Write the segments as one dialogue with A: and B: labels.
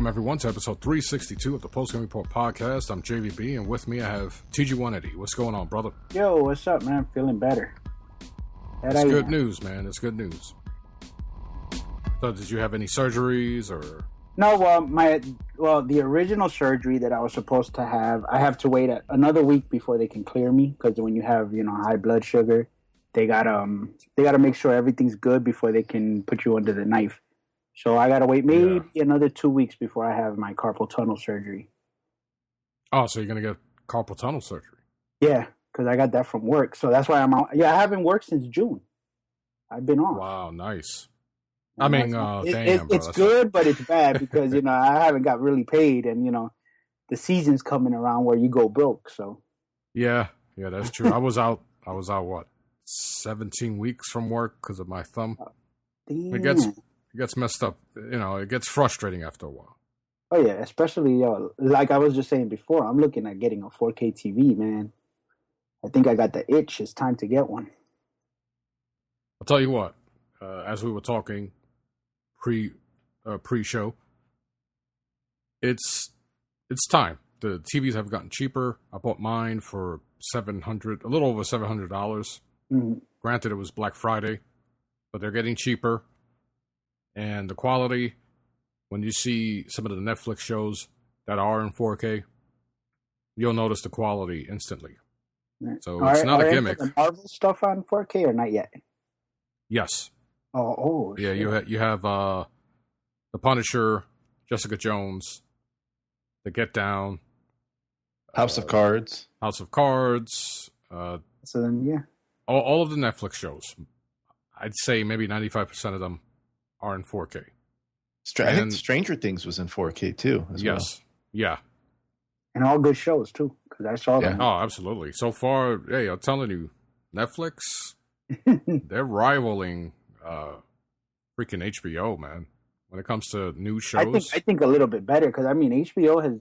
A: Welcome, everyone, to episode 362 of the Post Game Report podcast. I'm JVB, and with me I have TG180. What's going on, brother?
B: Yo, what's up, man? Feeling better.
A: It's good news, man. It's good news. So, did you have any surgeries or?
B: No, the original surgery that I was supposed to have, I have to wait another week before they can clear me, because when you have, high blood sugar, they gotta make sure everything's good before they can put you under the knife. So I gotta wait maybe another 2 weeks before I have my carpal tunnel surgery.
A: Oh, so you're gonna get carpal tunnel surgery?
B: Yeah, because I got that from work. So that's why I'm out. Yeah, I haven't worked since June. I've been off.
A: Wow, nice.
B: And
A: I mean, damn, bro,
B: it's good, but it's bad because I haven't got really paid, and the season's coming around where you go broke. So
A: yeah, that's true. I was out. What, 17 weeks from work because of my thumb.
B: Damn.
A: It gets messed up. It gets frustrating after a while.
B: Oh yeah, especially like I was just saying before, I'm looking at getting a 4K TV, man. I think I got the itch. It's time to get one.
A: I'll tell you what. As we were talking pre-show, it's time. The TVs have gotten cheaper. I bought mine for a little over $700.
B: Mm-hmm.
A: Granted, it was Black Friday, but they're getting cheaper. And the quality, when you see some of the Netflix shows that are in 4K, you'll notice the quality instantly. So it's not a gimmick.
B: The Marvel stuff on 4K or not yet?
A: Yes.
B: Oh,
A: yeah. You have The Punisher, Jessica Jones, The Get Down,
C: House of Cards.
B: So then, yeah,
A: all of the Netflix shows. I'd say maybe 95% of them are in 4K.
C: I think Stranger Things was in 4K too.
A: Yes. Yeah.
B: And all good shows too, because I saw them.
A: Oh, absolutely. So far, hey, I'm telling you, Netflix, they're rivaling freaking HBO, man. When it comes to new shows,
B: I think a little bit better because HBO has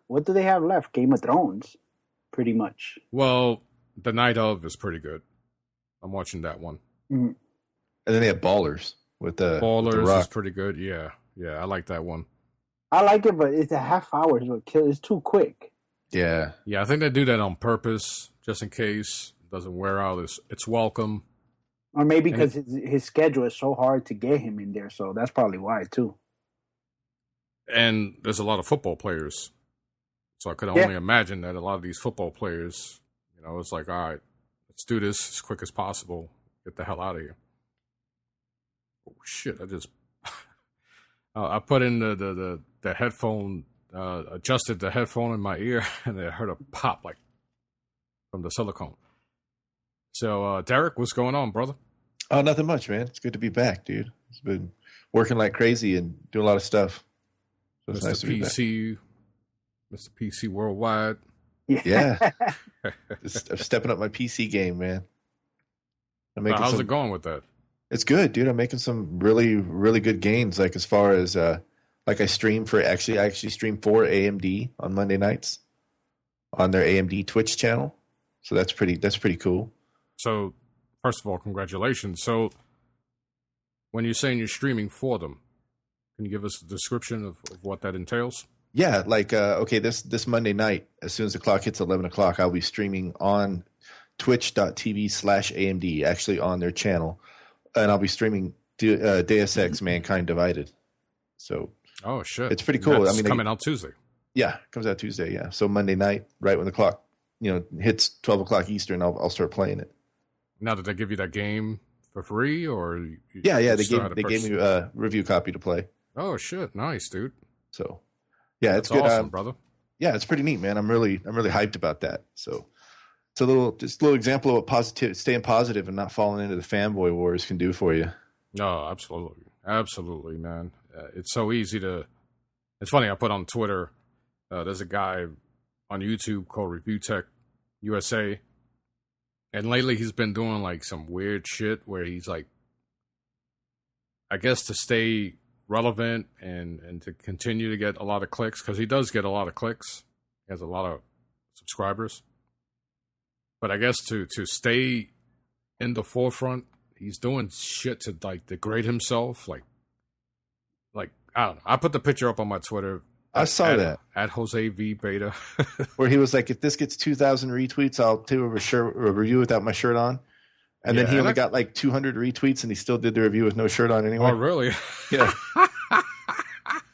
B: what do they have left? Game of Thrones, pretty much.
A: Well, The Night Of is pretty good. I'm watching that one.
B: Mm-hmm.
C: And then they have Ballers with the
A: Ballers is pretty good. Yeah, I like that one.
B: I like it, but it's a half hour. It's too quick.
C: Yeah.
A: I think they do that on purpose, just in case it doesn't wear out. It's welcome.
B: Or maybe because his schedule is so hard to get him in there, so that's probably why too.
A: And there's a lot of football players, so I could only imagine that a lot of these football players, it's like, all right, let's do this as quick as possible. Get the hell out of here. Oh shit! I just I put in the headphone, adjusted the headphone in my ear, and I heard a pop from the silicone. So, Derek, what's going on, brother?
C: Oh, nothing much, man. It's good to be back, dude. It's been working like crazy and doing a lot of stuff. So it's nice to be back.
A: Mr. PC Worldwide.
C: Yeah. I'm stepping up my PC game, man.
A: How's it going with that?
C: It's good, dude. I'm making some really, really good gains. As far as I stream I actually stream for AMD on Monday nights on their AMD Twitch channel. So that's pretty cool.
A: So, first of all, congratulations. So, when you're saying you're streaming for them, can you give us a description of what that entails?
C: Yeah, this Monday night, as soon as the clock hits 11 o'clock, I'll be streaming on twitch.tv/AMD, actually on their channel. And I'll be streaming Deus Ex Mankind Divided. So,
A: oh, shit.
C: It's pretty cool.
A: That's coming out Tuesday.
C: Yeah, it comes out Tuesday, yeah. So, Monday night, right when the clock hits 12 o'clock Eastern, I'll start playing it.
A: Now, did they give you that game for free, or?
C: Yeah, they gave me a review copy to play.
A: Oh shit, nice, dude.
C: So, yeah, it's good,
A: awesome, brother.
C: Yeah, it's pretty neat, man. I'm really hyped about that. So, it's a little example of what staying positive and not falling into the fanboy wars can do for you.
A: No, absolutely, man. It's so easy to. It's funny. I put on Twitter. There's a guy on YouTube called Review Tech USA. And lately he's been doing some weird shit where he's I guess to stay relevant and to continue to get a lot of clicks, because he does get a lot of clicks. He has a lot of subscribers. But I guess to stay in the forefront, he's doing shit to degrade himself. I don't know. I put the picture up on my Twitter.
C: I saw that.
A: At Jose V Beta.
C: Where he was like, if this gets 2,000 retweets, I'll do a review without my shirt on. And then he only got like 200 retweets and he still did the review with no shirt on anyway.
A: Oh, really?
C: Yeah.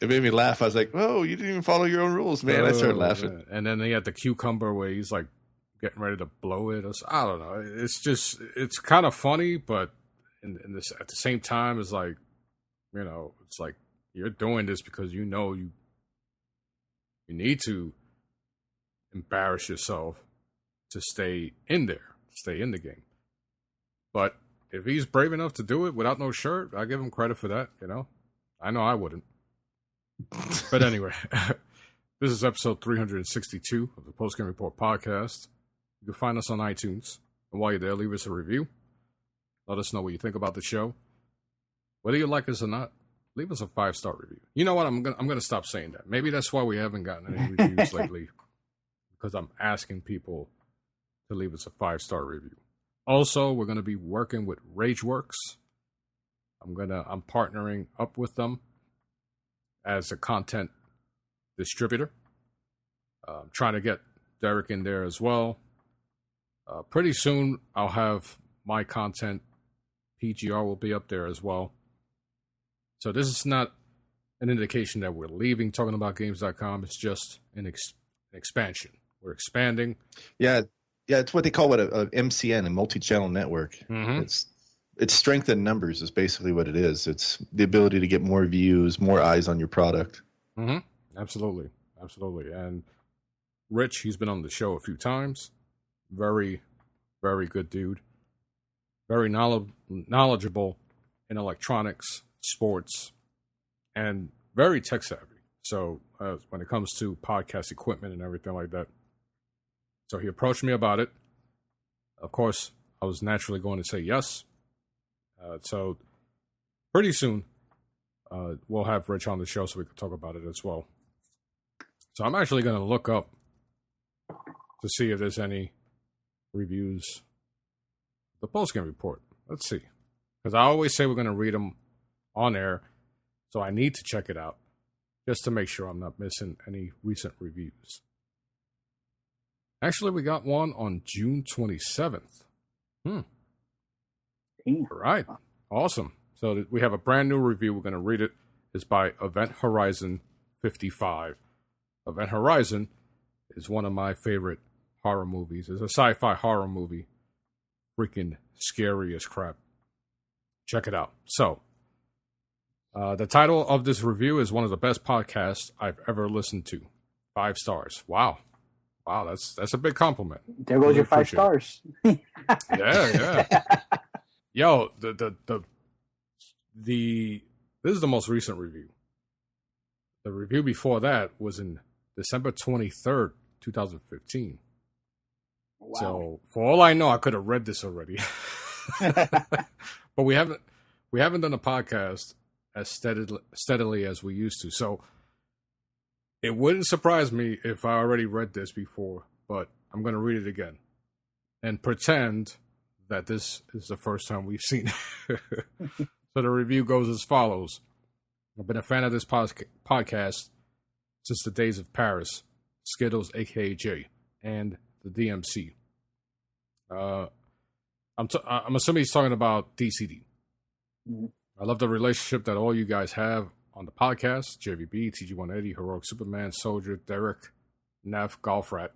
C: It made me laugh. I was like, "Whoa, you didn't even follow your own rules, man." I started laughing.
A: Man. And then he had the cucumber where he's like getting ready to blow it. I don't know. It's kind of funny, but in this at the same time, it's like, it's like you're doing this because you need to embarrass yourself to stay in there, stay in the game. But if he's brave enough to do it without no shirt, I give him credit for that. I know I wouldn't. But anyway, this is episode 362 of the Post Game Report podcast. You can find us on iTunes. And while you're there, leave us a review. Let us know what you think about the show. Whether you like us or not, leave us a 5-star review. You know what? I'm gonna stop saying that. Maybe that's why we haven't gotten any reviews lately. Because I'm asking people to leave us a 5-star review. Also, we're gonna be working with RageWorks. I'm partnering up with them as a content distributor. I'm trying to get Derek in there as well. Pretty soon, I'll have my content. PGR will be up there as well. So this is not an indication that we're leaving talking about games.com. It's just an expansion. We're expanding.
C: Yeah, it's what they call a MCN, a multi-channel network.
A: Mm-hmm.
C: It's strength in numbers is basically what it is. It's the ability to get more views, more eyes on your product.
A: Mm-hmm. Absolutely. And Rich, he's been on the show a few times. Very, very good dude. Very knowledgeable in electronics, sports, and very tech savvy. So when it comes to podcast equipment and everything like that. So he approached me about it. Of course, I was naturally going to say yes. So pretty soon, we'll have Rich on the show so we can talk about it as well. So I'm actually going to look up to see if there's any reviews. The post-game report. Let's see. Because I always say we're going to read them on air. So I need to check it out just to make sure I'm not missing any recent reviews. Actually, we got one on June 27th. All right. Awesome. So we have a brand new review. We're going to read it. It's by Event Horizon 55. Event Horizon is one of my favorite horror movies. It's a sci-fi horror movie. Freaking scary as crap. Check it out. So, the title of this review is one of the best podcasts I've ever listened to. 5 stars. Wow, that's a big compliment.
B: There goes your 5 stars.
A: Yeah. Yo, this is the most recent review. The review before that was in December 23rd, 2015. Wow. So, for all I know, I could have read this already. But we haven't done a podcast as steadily as we used to. So, it wouldn't surprise me if I already read this before, but I'm going to read it again and pretend that this is the first time we've seen it. So the review goes as follows. I've been a fan of this podcast since the days of Paris, Skittles, a.k.a. Jay, and the DMC. I'm assuming he's talking about DCD. Mm-hmm. I love the relationship that all you guys have on the podcast. JVB, TG180, Heroic Superman, Soldier, Derek, Neff, Golfrat,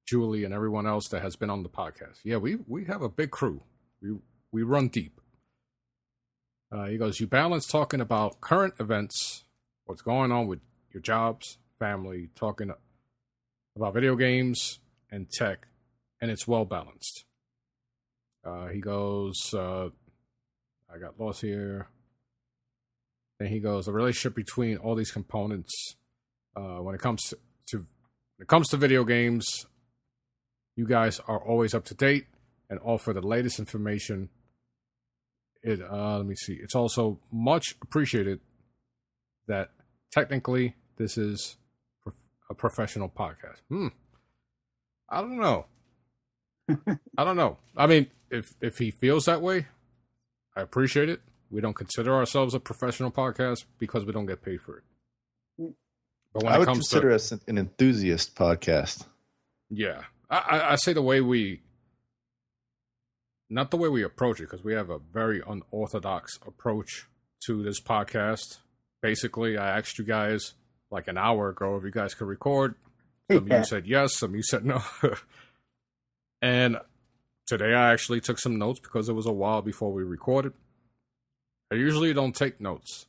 A: Julie, and everyone else that has been on the podcast. Yeah, we have a big crew. We run deep. He goes, you balance talking about current events, what's going on with your jobs, family, talking about video games and tech, and it's well balanced. He goes, I got lost here. And he goes, the relationship between all these components, when it comes to video games, you guys are always up to date and offer the latest information. Let me see. It's also much appreciated that technically this is a professional podcast. I don't know. I mean, if he feels that way, I appreciate it. We don't consider ourselves a professional podcast because we don't get paid for it. But when
C: I
A: it
C: would
A: comes
C: consider
A: to,
C: us an enthusiast podcast.
A: yeah, I say the way we, not the way we approach it, because we have a very unorthodox approach to this podcast. Basically, I asked you guys like an hour ago if you guys could record. Some of you said yes, some of you said no. And today I actually took some notes because it was a while before we recorded. I usually don't take notes.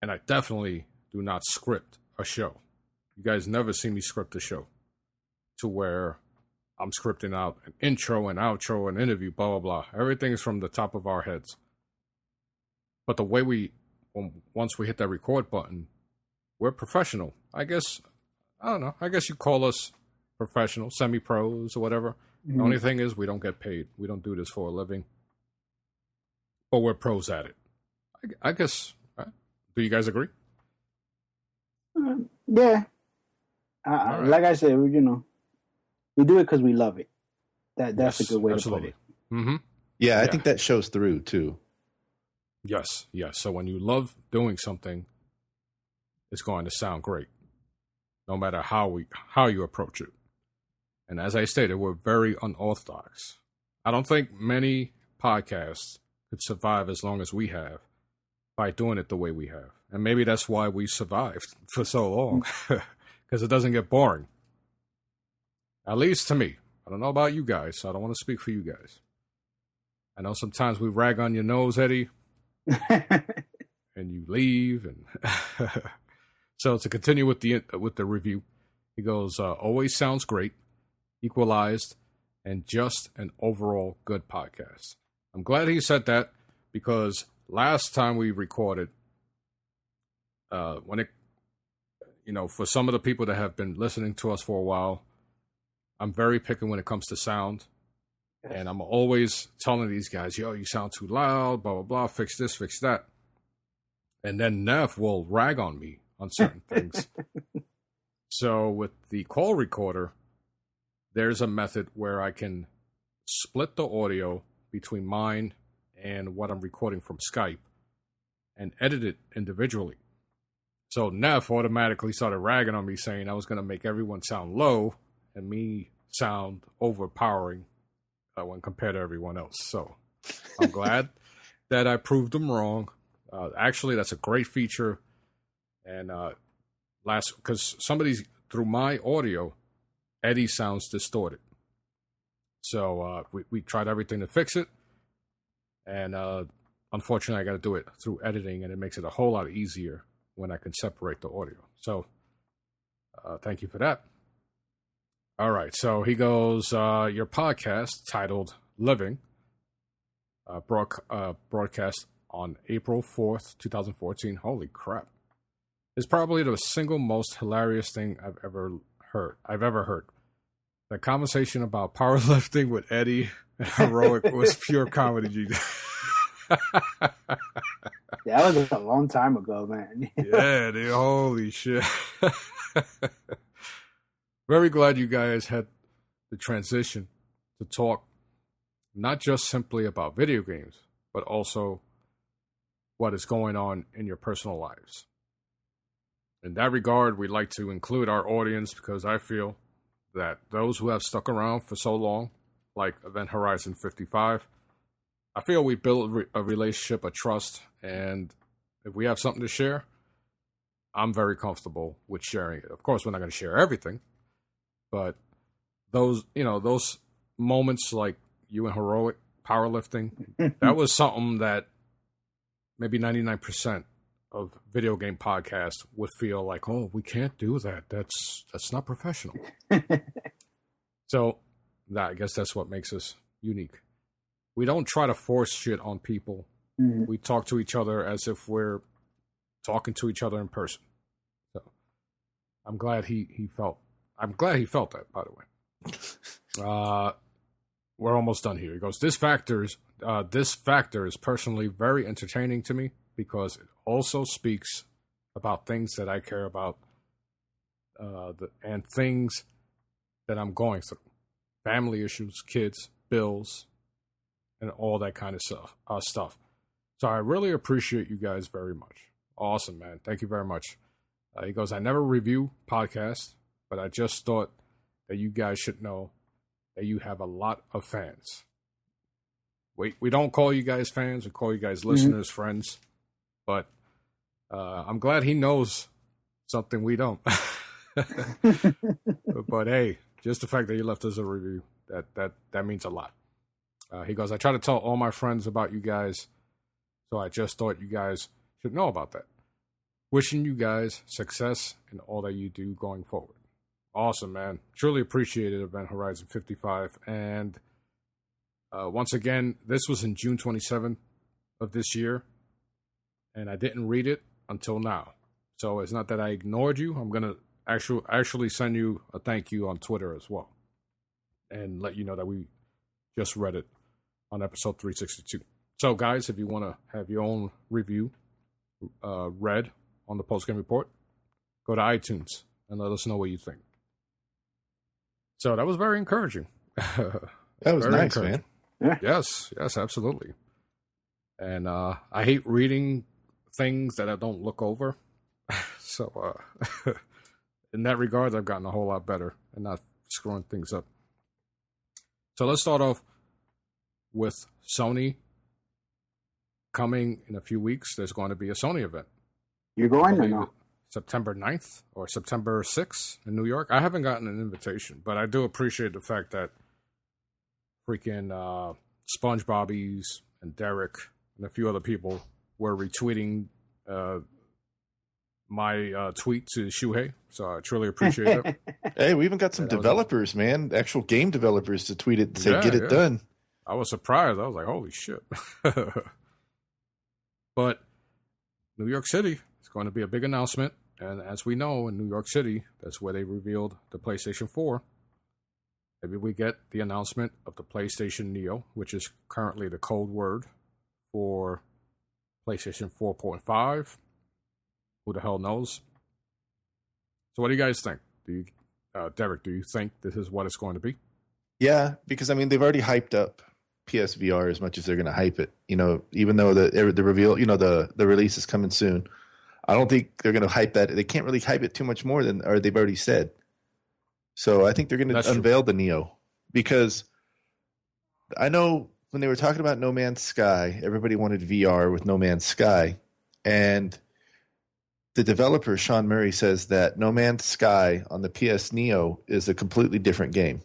A: And I definitely do not script a show. You guys never see me script a show to where I'm scripting out an intro, an outro, an interview, blah, blah, blah. Everything's from the top of our heads. But the way once we hit that record button, we're professional. I guess, I don't know. I guess you call us professional, semi-pros or whatever. The only thing is we don't get paid. We don't do this for a living. But we're pros at it. I guess. Do you guys agree?
B: Yeah.
A: Right.
B: Like I said, we do it because we love it. That's a good way
A: absolutely.
B: to put it.
A: Mm-hmm.
C: Yeah, I think that shows through too.
A: Yes. So when you love doing something, it's going to sound great, no matter how you approach it. And as I stated, we're very unorthodox. I don't think many podcasts could survive as long as we have by doing it the way we have. And maybe that's why we survived for so long, because it doesn't get boring. At least to me. I don't know about you guys, so I don't want to speak for you guys. I know sometimes we rag on your nose, Eddie, and you leave. And so to continue with the review, he goes, always sounds great, equalized, and just an overall good podcast. I'm glad he said that, because last time we recorded, when it, for some of the people that have been listening to us for a while, I'm very picky when it comes to sound. And I'm always telling these guys, yo, you sound too loud, blah, blah, blah, fix this, fix that. And then Neff will rag on me on certain things. So with the call recorder, there's a method where I can split the audio between mine and what I'm recording from Skype and edit it individually. So Neff automatically started ragging on me, saying I was going to make everyone sound low and me sound overpowering when compared to everyone else. So I'm glad that I proved them wrong. Actually, that's a great feature. And because some of these, through my audio, Eddie sounds distorted. So we tried everything to fix it. And unfortunately, I got to do it through editing, and it makes it a whole lot easier when I can separate the audio. So thank you for that. All right. So he goes, your podcast titled Living, broadcast on April 4th, 2014. Holy crap. Is probably the single most hilarious thing I've ever heard. The conversation about powerlifting with Eddie and Heroic was pure comedy, G.
B: That was a long time ago, man.
A: Yeah, dude, holy shit. Very glad you guys had the transition to talk not just simply about video games, but also what is going on in your personal lives. In that regard, we'd like to include our audience because I feel that those who have stuck around for so long, like Event Horizon 55, I feel we build a relationship, a trust, and if we have something to share, I'm very comfortable with sharing it. Of course, we're not going to share everything, but those moments like you and Heroic powerlifting, that was something that maybe 99% of video game podcasts would feel like, oh, we can't do that. That's not professional. So I guess that's what makes us unique. We don't try to force shit on people. Mm-hmm. We talk to each other as if we're talking to each other in person. So I'm glad he felt that, by the way. We're almost done here. He goes, this factor is personally very entertaining to me because it also speaks about things that I care about and things that I'm going through. Family issues, kids, bills, and all that kind of stuff. So I really appreciate you guys very much. Awesome, man. Thank you very much. He goes, I never review podcasts, but I just thought that you guys should know that you have a lot of fans. We don't call you guys fans. We call you guys listeners, friends. But I'm glad he knows something we don't. But hey, just the fact that he left us a review, that means a lot. He goes, I try to tell all my friends about you guys, so I just thought you guys should know about that. Wishing you guys success in all that you do going forward. Awesome, man. Truly appreciate it, Event Horizon 55. And once again, this was in June 27th of this year, and I didn't read it until now. So it's not that I ignored you. I'm going to actually send you a thank you on Twitter as well and let you know that we just read it on episode 362. So, guys, if you want to have your own review read on the Post Game Report, go to iTunes and let us know what you think. So that was very encouraging.
C: That was nice, man.
B: Yeah.
A: Yes, absolutely. And I hate reading things that I don't look over. So in that regard, I've gotten a whole lot better and not screwing things up. So let's start off with Sony. Coming in a few weeks, there's going to be a Sony event.
B: You're going or no?
A: September 9th or September 6th in New York. I haven't gotten an invitation, but I do appreciate the fact that freaking SpongeBobbies and Derek and a few other people were retweeting my tweet to Shuhei. So I truly appreciate it.
C: Hey, we even got some developers, man, actual game developers to tweet it and say, get it done.
A: I was surprised. I was like, holy shit. But New York City is going to be a big announcement. And as we know, in New York City, that's where they revealed the PlayStation 4. Maybe we get the announcement of the PlayStation Neo, which is currently the code word for PlayStation 4.5. Who the hell knows? So what do you guys think? Derek, do you think this is what it's going to be?
C: Yeah, because, I mean, they've already hyped up PSVR as much as they're going to hype it. You know, even though the reveal, you know, the release is coming soon, I don't think they're going to hype that. They can't really hype it too much more than, or they've already said. So I think they're going to unveil the Neo, because I know when they were talking about No Man's Sky, everybody wanted VR with No Man's Sky, and the developer Sean Murray says that No Man's Sky on the PS Neo is a completely different game.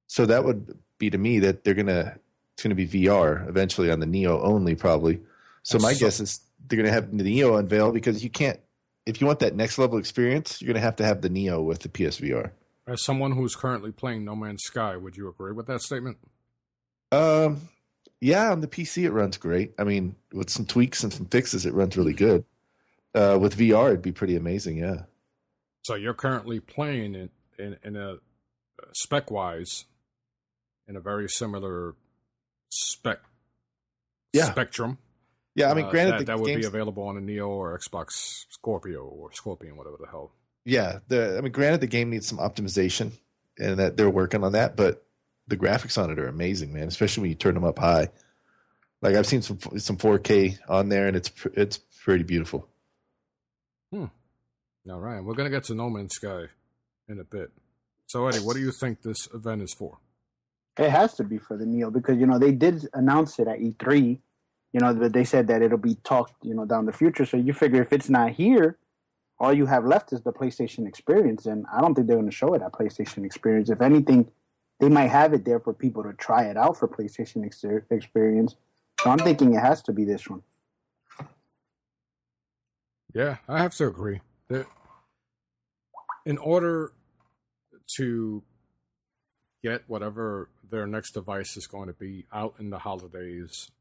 C: So that would be to me that it's going to be VR eventually on the Neo only, probably. So my guess is they're going to have the Neo unveil, because you can't, if you want that next level experience, you're going to have the Neo with the PSVR.
A: As someone who's currently playing No Man's Sky, would you agree with that statement?
C: Yeah, on the PC it runs great. I mean, with some tweaks and some fixes, it runs really good. With VR, it'd be pretty amazing, yeah.
A: So you're currently playing it in a spec-wise, in a very similar spectrum.
C: Yeah, I mean, granted,
A: that would be available on a Neo or Xbox Scorpio or Scorpion, whatever the hell.
C: Yeah, granted, the game needs some optimization, and that they're working on that, but the graphics on it are amazing, man. Especially when you turn them up high. Like, I've seen some 4K on there, and it's pretty beautiful.
A: All right, we're gonna get to No Man's Sky in a bit. So, Eddie, what do you think this event is for?
B: It has to be for the Neo, because, you know, they did announce it at E3, you know, but they said that it'll be talked, you know, down the future. So you figure if it's not here, all you have left is the PlayStation Experience, and I don't think they're going to show it at PlayStation Experience. If anything, they might have it there for people to try it out for PlayStation Experience. So I'm thinking it has to be this one.
A: Yeah, I have to agree. In order to get whatever their next device is going to be out in the holidays,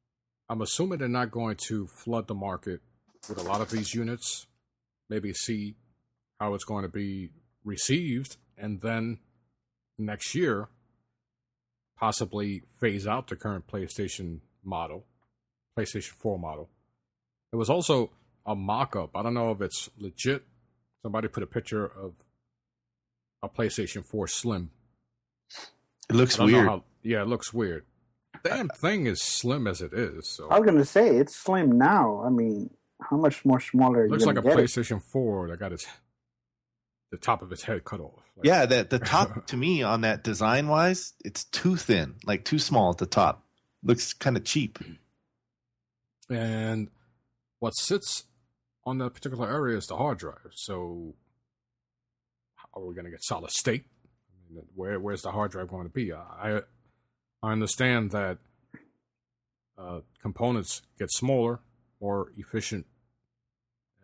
A: I'm assuming they're not going to flood the market with a lot of these units, maybe see how it's going to be received, and then next year possibly phase out the current PlayStation 4 model. It was also a mock-up. I don't know if it's legit. Somebody put a picture of a PlayStation 4 Slim.
C: It looks weird.
A: It looks weird. Damn thing is slim as it is. So
B: I was going to say, it's slim now. I mean, how much more smaller? Are
A: Looks
B: you
A: like a
B: gonna get it?
A: PlayStation 4 that got the top of its head cut off. Like,
C: Yeah, the top to me on that design wise, it's too thin, like too small at the top. Looks kind of cheap.
A: and what sits on that particular area is the hard drive. So, are we going to get solid state? I mean, where's the hard drive going to be? I understand that components get smaller, more efficient.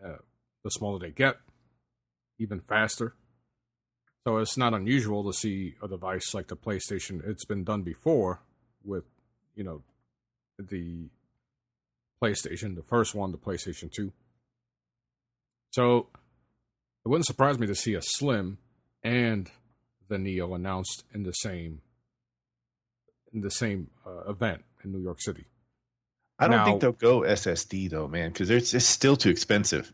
A: The smaller they get, even faster. So it's not unusual to see a device like the PlayStation. It's been done before with, the PlayStation, the first one, the PlayStation 2. So it wouldn't surprise me to see a Slim and the Neo announced in the same event in New York City.
C: I don't think they'll go SSD though, man, because it's still too expensive.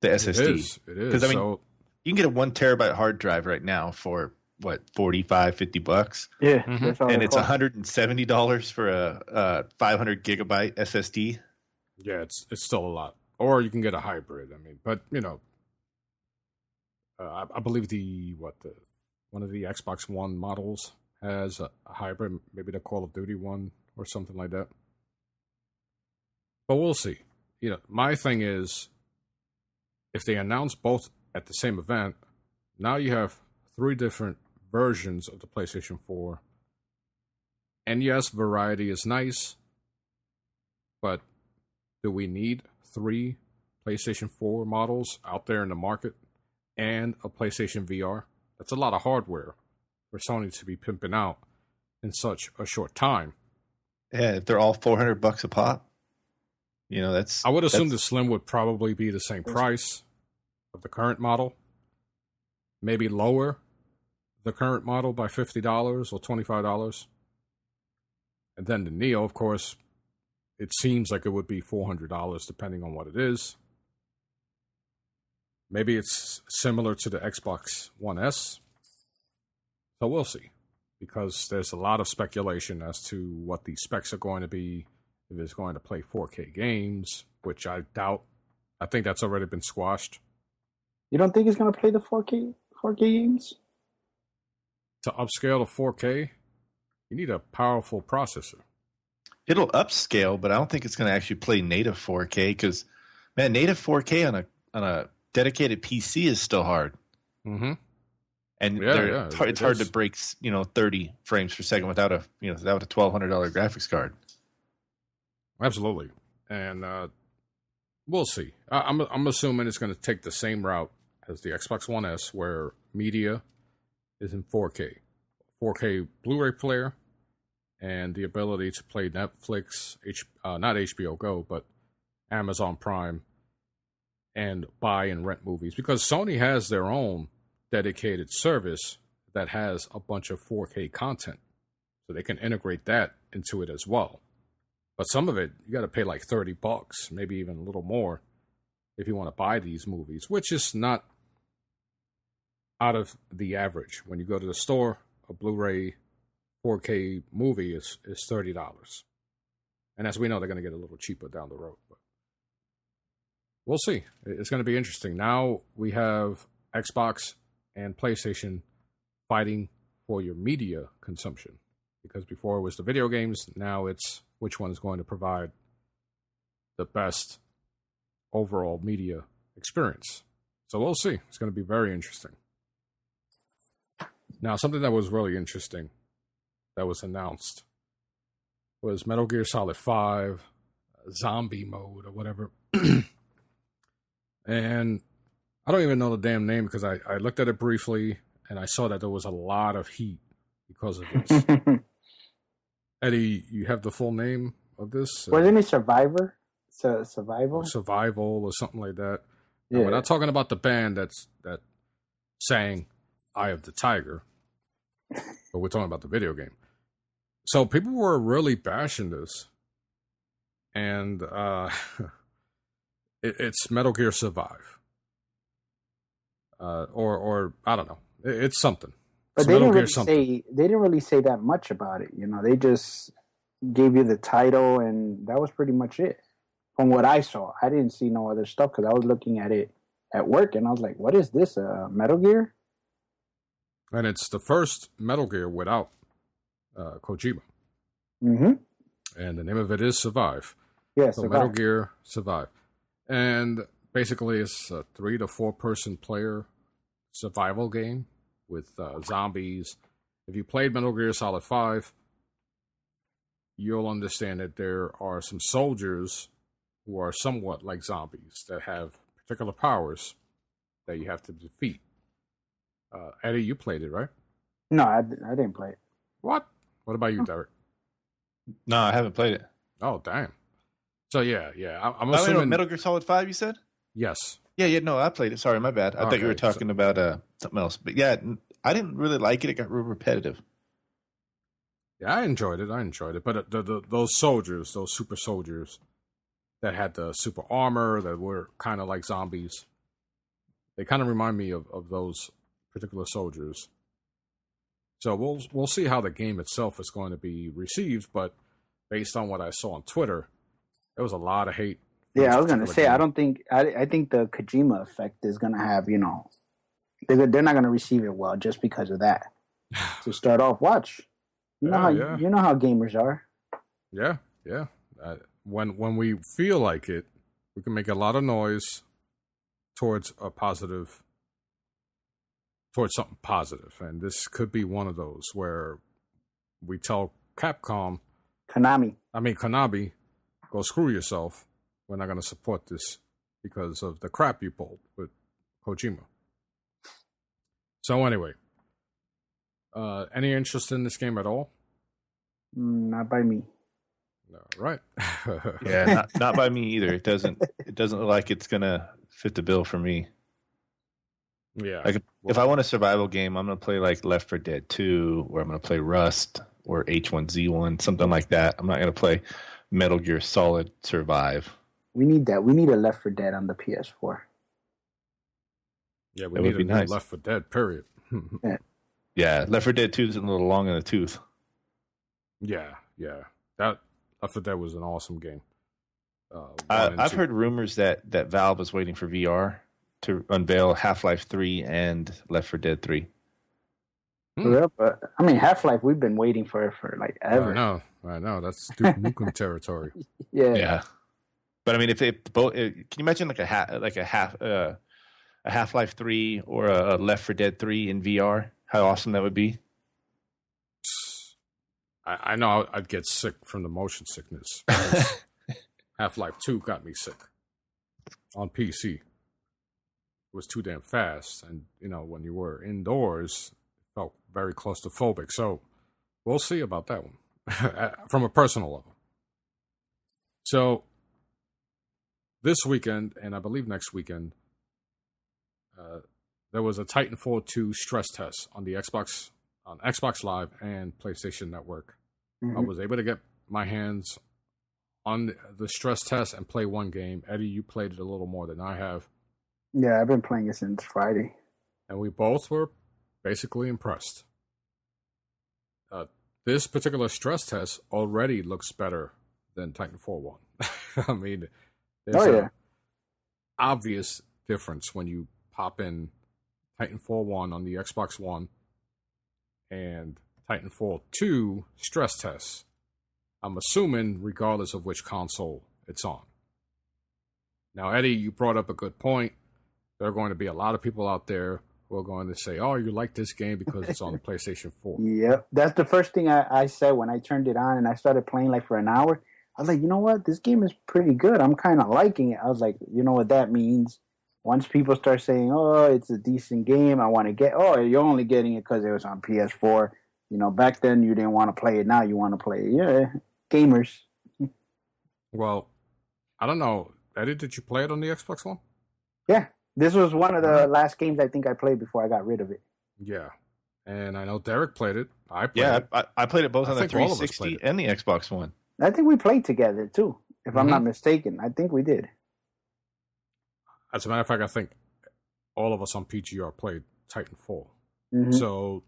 C: The SSD.
A: It is.
C: Because I mean, you can get a 1 terabyte hard drive right now for what, $45-$50,
B: Yeah,
C: and it's $170 for a 500 gigabyte SSD.
A: Yeah, it's still a lot. Or you can get a hybrid. I mean, but I believe one of the Xbox One models has a hybrid, maybe the Call of Duty one or something like that. But we'll see. My thing is, if they announce both at the same event, now you have 3 different versions of the PlayStation 4. And yes, variety is nice, but do we need 3 PlayStation 4 models out there in the market and a PlayStation VR? That's a lot of hardware for Sony to be pimping out in such a short time.
C: Yeah, if they're all $400 a pop, that's.
A: I would assume the Slim would probably be the same price of the current model. Maybe lower the current model by $50 or $25. And then the Neo, of course, it seems like it would be $400 depending on what it is. Maybe it's similar to the Xbox One S. So we'll see. Because there's a lot of speculation as to what the specs are going to be. If it's going to play 4K games, which I doubt. I think that's already been squashed.
B: You don't think it's going to play the 4K games?
A: To upscale to 4K, you need a powerful processor.
C: It'll upscale, but I don't think it's going to actually play native 4K because, man, native 4K on a dedicated PC is still hard.
A: Mm-hmm.
C: And it's hard to break 30 frames per second without a $1,200 graphics card.
A: Absolutely, and we'll see. I'm assuming it's going to take the same route as the Xbox One S, where media is in 4K, 4K Blu-ray player, and the ability to play Netflix, not HBO Go, but Amazon Prime, and buy and rent movies. Because Sony has their own dedicated service that has a bunch of 4K content, so they can integrate that into it as well. But some of it, you got to pay like $30, maybe even a little more, if you want to buy these movies, which is not out of the average. When you go to the store, a Blu-ray 4K movie is $30. And as we know, they're going to get a little cheaper down the road. But we'll see. It's going to be interesting. Now we have Xbox and PlayStation fighting for your media consumption. Because before it was the video games, now it's which one is going to provide the best overall media experience. So we'll see. It's going to be very interesting. Now, something that was really interesting that was announced was Metal Gear Solid 5 zombie mode or whatever. And I don't even know the damn name because I looked at it briefly and I saw that there was a lot of heat because of this. Eddie, you have the full name of this?
B: Wasn't it Survivor? Survival?
A: Survival or something like that.
B: Yeah.
A: We're not talking about the band that sang Eye of the Tiger, but we're talking about the video game. So people were really bashing this. And it's Metal Gear Survive. Or I don't know. It's something.
B: But they didn't really say that much about it. They just gave you the title, and that was pretty much it. From what I saw, I didn't see no other stuff because I was looking at it at work and I was like, "What is this? Metal Gear?"
A: And it's the first Metal Gear without Kojima.
B: Mm-hmm.
A: And the name of it is Survive.
B: Yeah,
A: So
B: Survive.
A: Metal Gear Survive. And basically it's a 3 to 4 person player survival game with zombies. If you played Metal Gear Solid 5, you'll understand that there are some soldiers who are somewhat like zombies that have particular powers that you have to defeat. Eddie, you played it, right?
B: No, I didn't play it.
A: What? What about you, Derek?
C: No, I haven't played it.
A: Oh, damn. So, yeah. I'm
C: Oh,
A: assuming...
C: Metal Gear Solid 5, you said?
A: Yes.
C: Yeah, no, I played it. Sorry, my bad. I thought you were talking about something else. But yeah, I didn't really like it. It got real repetitive.
A: Yeah, I enjoyed it. But those soldiers, those super soldiers that had the super armor, that were kind of like zombies, they kind of remind me of those particular soldiers. So we'll see how the game itself is going to be received. But based on what I saw on Twitter, there was a lot of hate.
B: Yeah, I was gonna say, I think the Kojima effect is gonna have, you know, they're not gonna receive it well just because of that. To start off, watch. You know how gamers are.
A: Yeah. When we feel like it, we can make a lot of noise towards something positive, and this could be one of those where we tell Konami, go screw yourself. We're not going to support this because of the crap you pulled with Kojima. So anyway, any interest in this game at all?
B: Not by me.
A: No, right?
C: Yeah, not by me either. It doesn't look like it's gonna fit the bill for me.
A: Yeah.
C: Like if I want a survival game, I'm gonna play like Left 4 Dead 2, or I'm gonna play Rust or H1Z1, something like that. I'm not gonna play Metal Gear Solid Survive.
B: We need that. We need a Left 4 Dead on the PS4.
A: Yeah, we need a nice Left 4 Dead, period.
C: Yeah, Left 4 Dead 2 is a little long in the tooth.
A: Yeah. That Left 4 Dead was an awesome game.
C: I've heard rumors that Valve is waiting for VR to unveil Half-Life 3 and Left 4 Dead 3.
B: Yeah, but I mean, Half-Life, we've been waiting for like ever.
A: I know. That's Duke Nukem territory.
C: Yeah. But I mean, if both, can you imagine like a Half-Life 3 or a Left 4 Dead 3 in VR? How awesome that would be!
A: I know I'd get sick from the motion sickness. Half-Life 2 got me sick on PC. It was too damn fast, and you know when you were indoors, it felt very claustrophobic. So we'll see about that one from a personal level. So this weekend, and I believe next weekend, there was a Titanfall 2 stress test on the Xbox Live and PlayStation Network.
B: Mm-hmm.
A: I was able to get my hands on the stress test and play one game. Eddie, you played it a little more than I have.
B: Yeah, I've been playing it since Friday.
A: And we both were basically impressed. This particular stress test already looks better than Titanfall 1. I mean, there's an obvious difference when you pop in Titanfall 1 on the Xbox One and Titanfall 2 stress tests. I'm assuming regardless of which console it's on. Now, Eddie, you brought up a good point. There are going to be a lot of people out there who are going to say, oh, you like this game because it's on the PlayStation 4.
B: Yep. That's the first thing I said when I turned it on and I started playing like for an hour. I was like, you know what? This game is pretty good. I'm kind of liking it. I was like, you know what that means? Once people start saying, oh, it's a decent game, I want to get, oh, you're only getting it because it was on PS4. You know, back then you didn't want to play it. Now you want to play it. Yeah, gamers.
A: Well, I don't know. Eddie, did you play it on the Xbox One?
B: Yeah. This was one of the last games I think I played before I got rid of it.
A: Yeah. And I know Derek played it. I played it.
C: I played it both on the 360 and the Xbox One.
B: I think we played together, too, if I'm not mistaken. I think we did.
A: As a matter of fact, I think all of us on PGR played Titanfall.
B: Mm-hmm.
A: So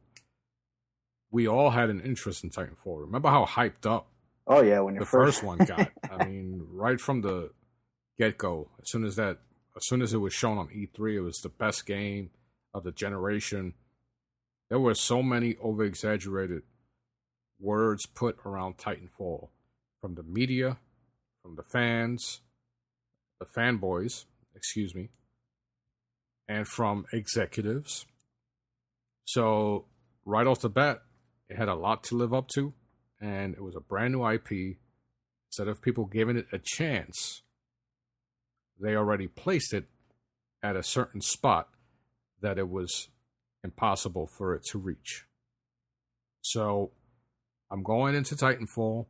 A: we all had an interest in Titanfall. Remember how hyped up
B: when
A: the first one got? I mean, right from the get go. As soon as it was shown on E3, it was the best game of the generation. There were so many over exaggerated words put around Titanfall from the media, from the fans, the fanboys, excuse me, and from executives. So right off the bat, it had a lot to live up to, and it was a brand new IP. Instead of people giving it a chance, they already placed it at a certain spot that it was impossible for it to reach. So I'm going into Titanfall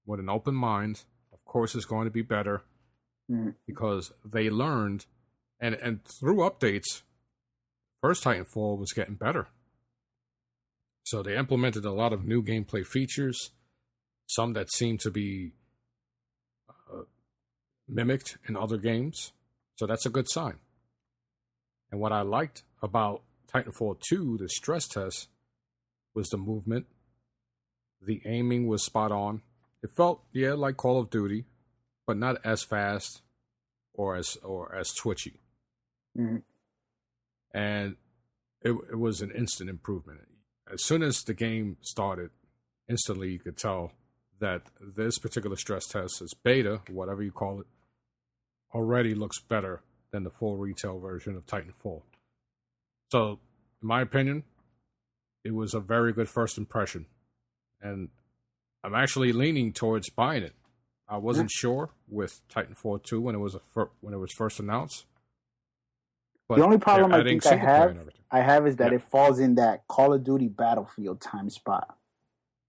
A: with an open mind. Of course, it's going to be better because they learned, and through updates, first Titanfall was getting better. So they implemented a lot of new gameplay features, some that seem to be mimicked in other games. So that's a good sign. And what I liked about Titanfall 2, the stress test, was the movement. The aiming was spot on. It felt, like Call of Duty, but not as fast or as twitchy.
B: Mm-hmm.
A: And it was an instant improvement. As soon as the game started, instantly you could tell that this particular stress test, is beta, whatever you call it, already looks better than the full retail version of Titanfall. So, in my opinion, it was a very good first impression. And I'm actually leaning towards buying it. I wasn't sure with Titanfall 2 when it was first announced. But
B: the only problem I think I have is that
A: Yeah.
B: it falls in that Call of Duty Battlefield time spot.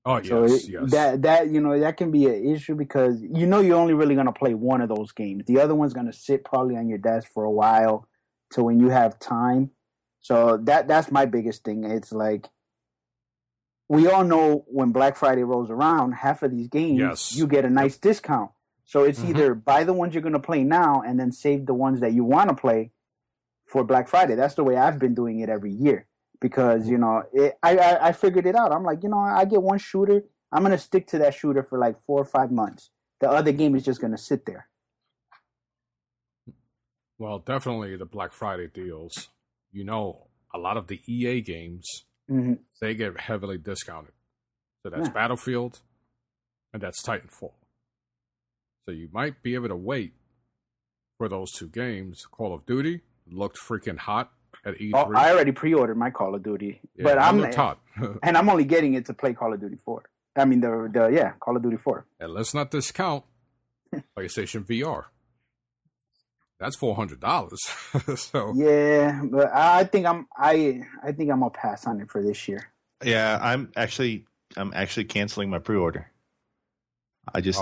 A: Oh,
B: So
A: yes.
B: that can be an issue because you're only really going to play one of those games. The other one's going to sit probably on your desk for a while to when you have time. So that's my biggest thing. It's like we all know when Black Friday rolls around, half of these games you get a nice discount. So it's either buy the ones you're going to play now and then save the ones that you want to play for Black Friday. That's the way I've been doing it every year. Because, I figured it out. I'm like, I get one shooter. I'm going to stick to that shooter for like 4 or 5 months. The other game is just going to sit there.
A: Well, definitely the Black Friday deals. A lot of the EA games, they get heavily discounted. So that's Battlefield and that's Titanfall. So you might be able to wait for those two games. Call of Duty looked freaking hot at E3.
B: Oh, I already pre-ordered my Call of Duty, but and I'm only getting it to play Call of Duty 4. I mean Call of Duty 4.
A: And let's not discount PlayStation VR. That's $400. So
B: yeah, but I think I'm gonna pass on it for this year.
C: Yeah, I'm actually canceling my pre-order. That's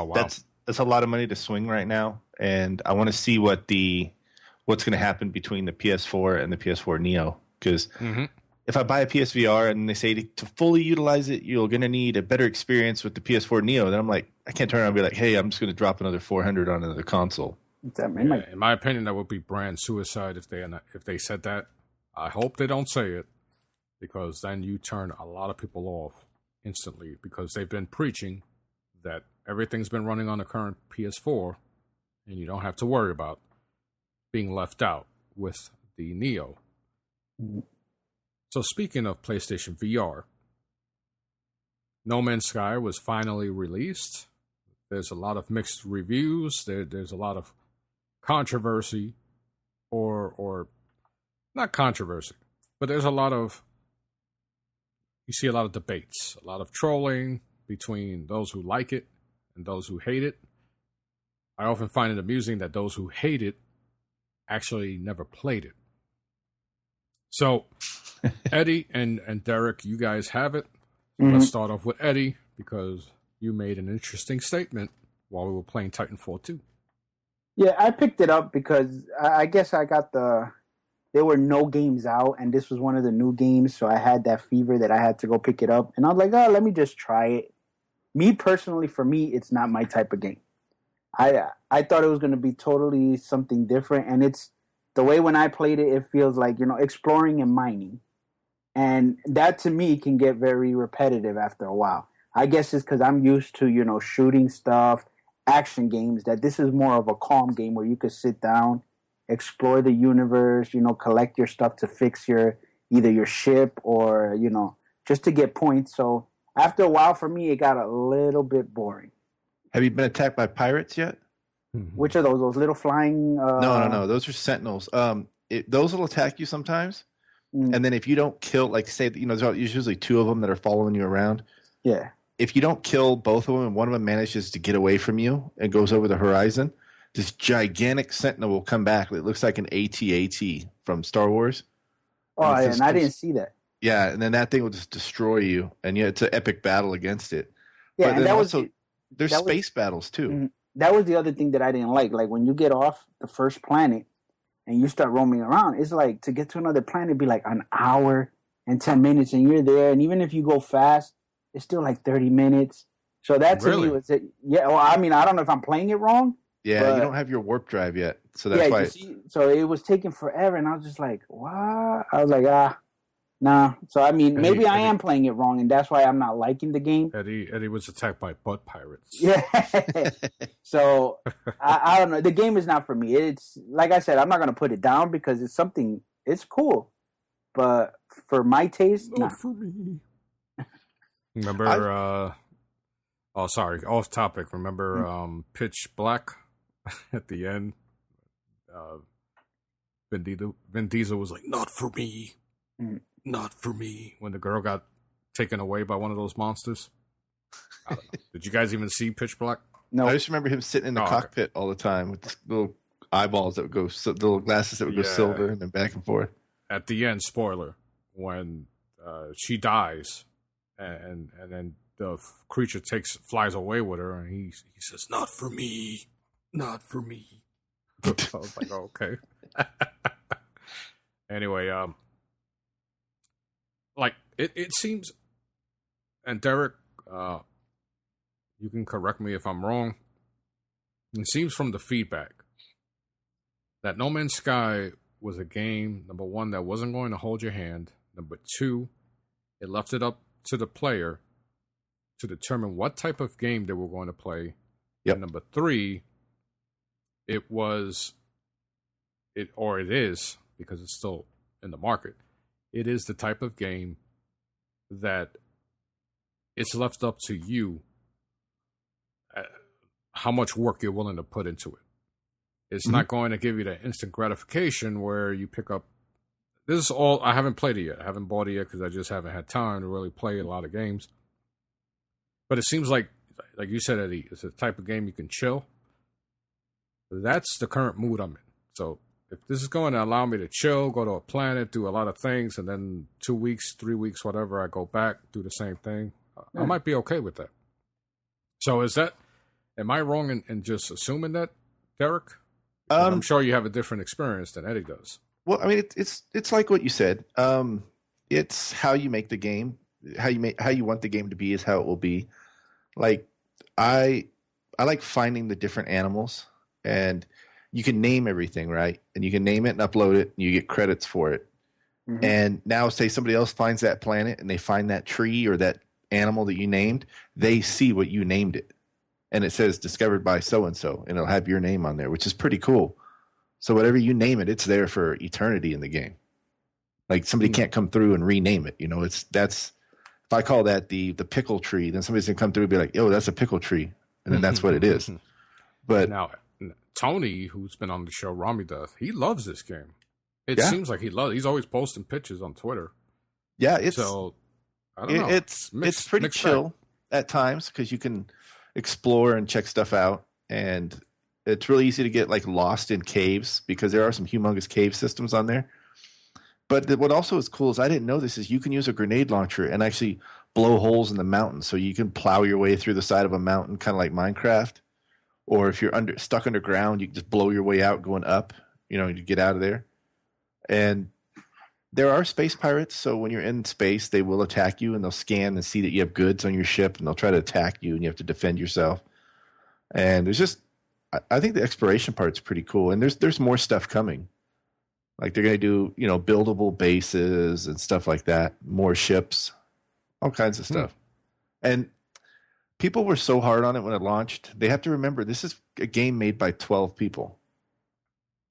C: a lot of money to swing right now, and I want to see what's going to happen between the PS4 and the PS4 Neo. Because if I buy a PSVR and they say to fully utilize it, you're going to need a better experience with the PS4 Neo, then I'm like, I can't turn around and be like, hey, I'm just going to drop another $400 on another console.
A: In my opinion, that would be brand suicide if they said that. I hope they don't say it, because then you turn a lot of people off instantly, because they've been preaching that everything's been running on the current PS4 and you don't have to worry about being left out with the Neo. So speaking of PlayStation VR, No Man's Sky was finally released. There's a lot of mixed reviews. There's a lot of controversy, or not controversy, but there's you see a lot of debates, a lot of trolling between those who like it and those who hate it. I often find it amusing that those who hate it actually never played it. So, Eddie and Derek, you guys have it. Let's start off with Eddie, because you made an interesting statement while we were playing Titanfall 2.
B: Yeah, I picked it up because I guess I got there were no games out, and this was one of the new games, so I had that fever that I had to go pick it up. And I was like, oh, let me just try it. Me, personally, for me, it's not my type of game. I thought it was going to be totally something different, and it's the way when I played it, it feels like, exploring and mining. And that, to me, can get very repetitive after a while. I guess it's because I'm used to, shooting stuff action games, that this is more of a calm game where you could sit down, explore the universe, collect your stuff to fix either your ship or, just to get points. So after a while, for me, it got a little bit boring.
C: Have you been attacked by pirates yet?
B: Which are those? Those little flying?
C: No. Those are sentinels. Those will attack you sometimes. And then if you don't kill, like say, there's usually two of them that are following you around.
B: Yeah.
C: If you don't kill both of them and one of them manages to get away from you and goes over the horizon, this gigantic sentinel will come back. It looks like an AT-AT from Star Wars.
B: Oh, and I didn't see that.
C: Yeah, and then that thing will just destroy you. And it's an epic battle against it.
B: Yeah,
C: but
B: and that
C: also,
B: was
C: there's space battles too.
B: That was the other thing that I didn't like. Like when you get off the first planet and you start roaming around, it's like to get to another planet, it'd be like an hour and 10 minutes, and you're there. And even if you go fast, it's still like 30 minutes. So that to me was it. Yeah, well, I mean, I don't know if I'm playing it wrong.
C: Yeah, you don't have your warp drive yet, so that's why.
B: So it was taking forever, and I was just like, "What?" I was like, nah. So I mean, maybe I am playing it wrong, and that's why I'm not liking the game.
A: Eddie was attacked by butt pirates.
B: Yeah. So I don't know. The game is not for me. It's like I said, I'm not gonna put it down because it's something. It's cool, but for my taste, not
A: for me. Remember? Sorry, off topic. Remember Pitch Black? At the end, Vin Diesel was like, "Not for me, not for me." When the girl got taken away by one of those monsters. I don't know. Did you guys even see Pitch Black?
C: No, I just remember him sitting in the cockpit all the time with little eyeballs that would go, little glasses that would go silver, and then back and forth.
A: At the end, spoiler, when she dies, and then the creature flies away with her, and he says, "Not for me. Not for me." I was like, oh, okay. Anyway, like it seems, and Derek, you can correct me if I'm wrong. It seems from the feedback that No Man's Sky was a game, number one, that wasn't going to hold your hand. Number two, it left it up to the player to determine what type of game they were going to play.
C: Yep.
A: And number three, it is, because it's still in the market, it is the type of game that it's left up to you how much work you're willing to put into it. It's not going to give you that instant gratification where you pick up. This is all, I haven't played it yet. I haven't bought it yet because I just haven't had time to really play a lot of games. But it seems like you said, Eddie, it's a type of game you can chill. That's the current mood I'm in. So if this is going to allow me to chill, go to a planet, do a lot of things, and then 2 weeks, 3 weeks, whatever, I go back, do the same thing, I might be okay with that. So am I wrong in just assuming that, Derek? I'm sure you have a different experience than Eddie does.
C: Well, I mean, it's like what you said. It's how you make the game, how you want the game to be is how it will be. Like I like finding the different animals. And you can name everything, right? And you can name it and upload it, and you get credits for it. Mm-hmm. And now, say somebody else finds that planet, and they find that tree or that animal that you named, they see what you named it. And it says discovered by so-and-so, and it'll have your name on there, which is pretty cool. So whatever you name it, it's there for eternity in the game. Like somebody can't come through and rename it. If I call that the pickle tree, then somebody's going to come through and be like, "Yo, that's a pickle tree." And then that's what it is. But
A: now, Tony, who's been on the show, Rami Death, he loves this game. It seems like he loves it. He's always posting pictures on Twitter.
C: Yeah,
A: I don't know.
C: It's pretty chill at times because you can explore and check stuff out, and it's really easy to get like lost in caves because there are some humongous cave systems on there. But what also is cool is I didn't know this is you can use a grenade launcher and actually blow holes in the mountain, so you can plow your way through the side of a mountain, kind of like Minecraft. Or if you're stuck underground, you can just blow your way out going up, to get out of there. And there are space pirates, so when you're in space, they will attack you, and they'll scan and see that you have goods on your ship, and they'll try to attack you, and you have to defend yourself. And there's just, I think the exploration part's pretty cool, and there's more stuff coming. Like they're going to do, buildable bases and stuff like that, more ships, all kinds of stuff. And people were so hard on it when it launched. They have to remember this is a game made by 12 people.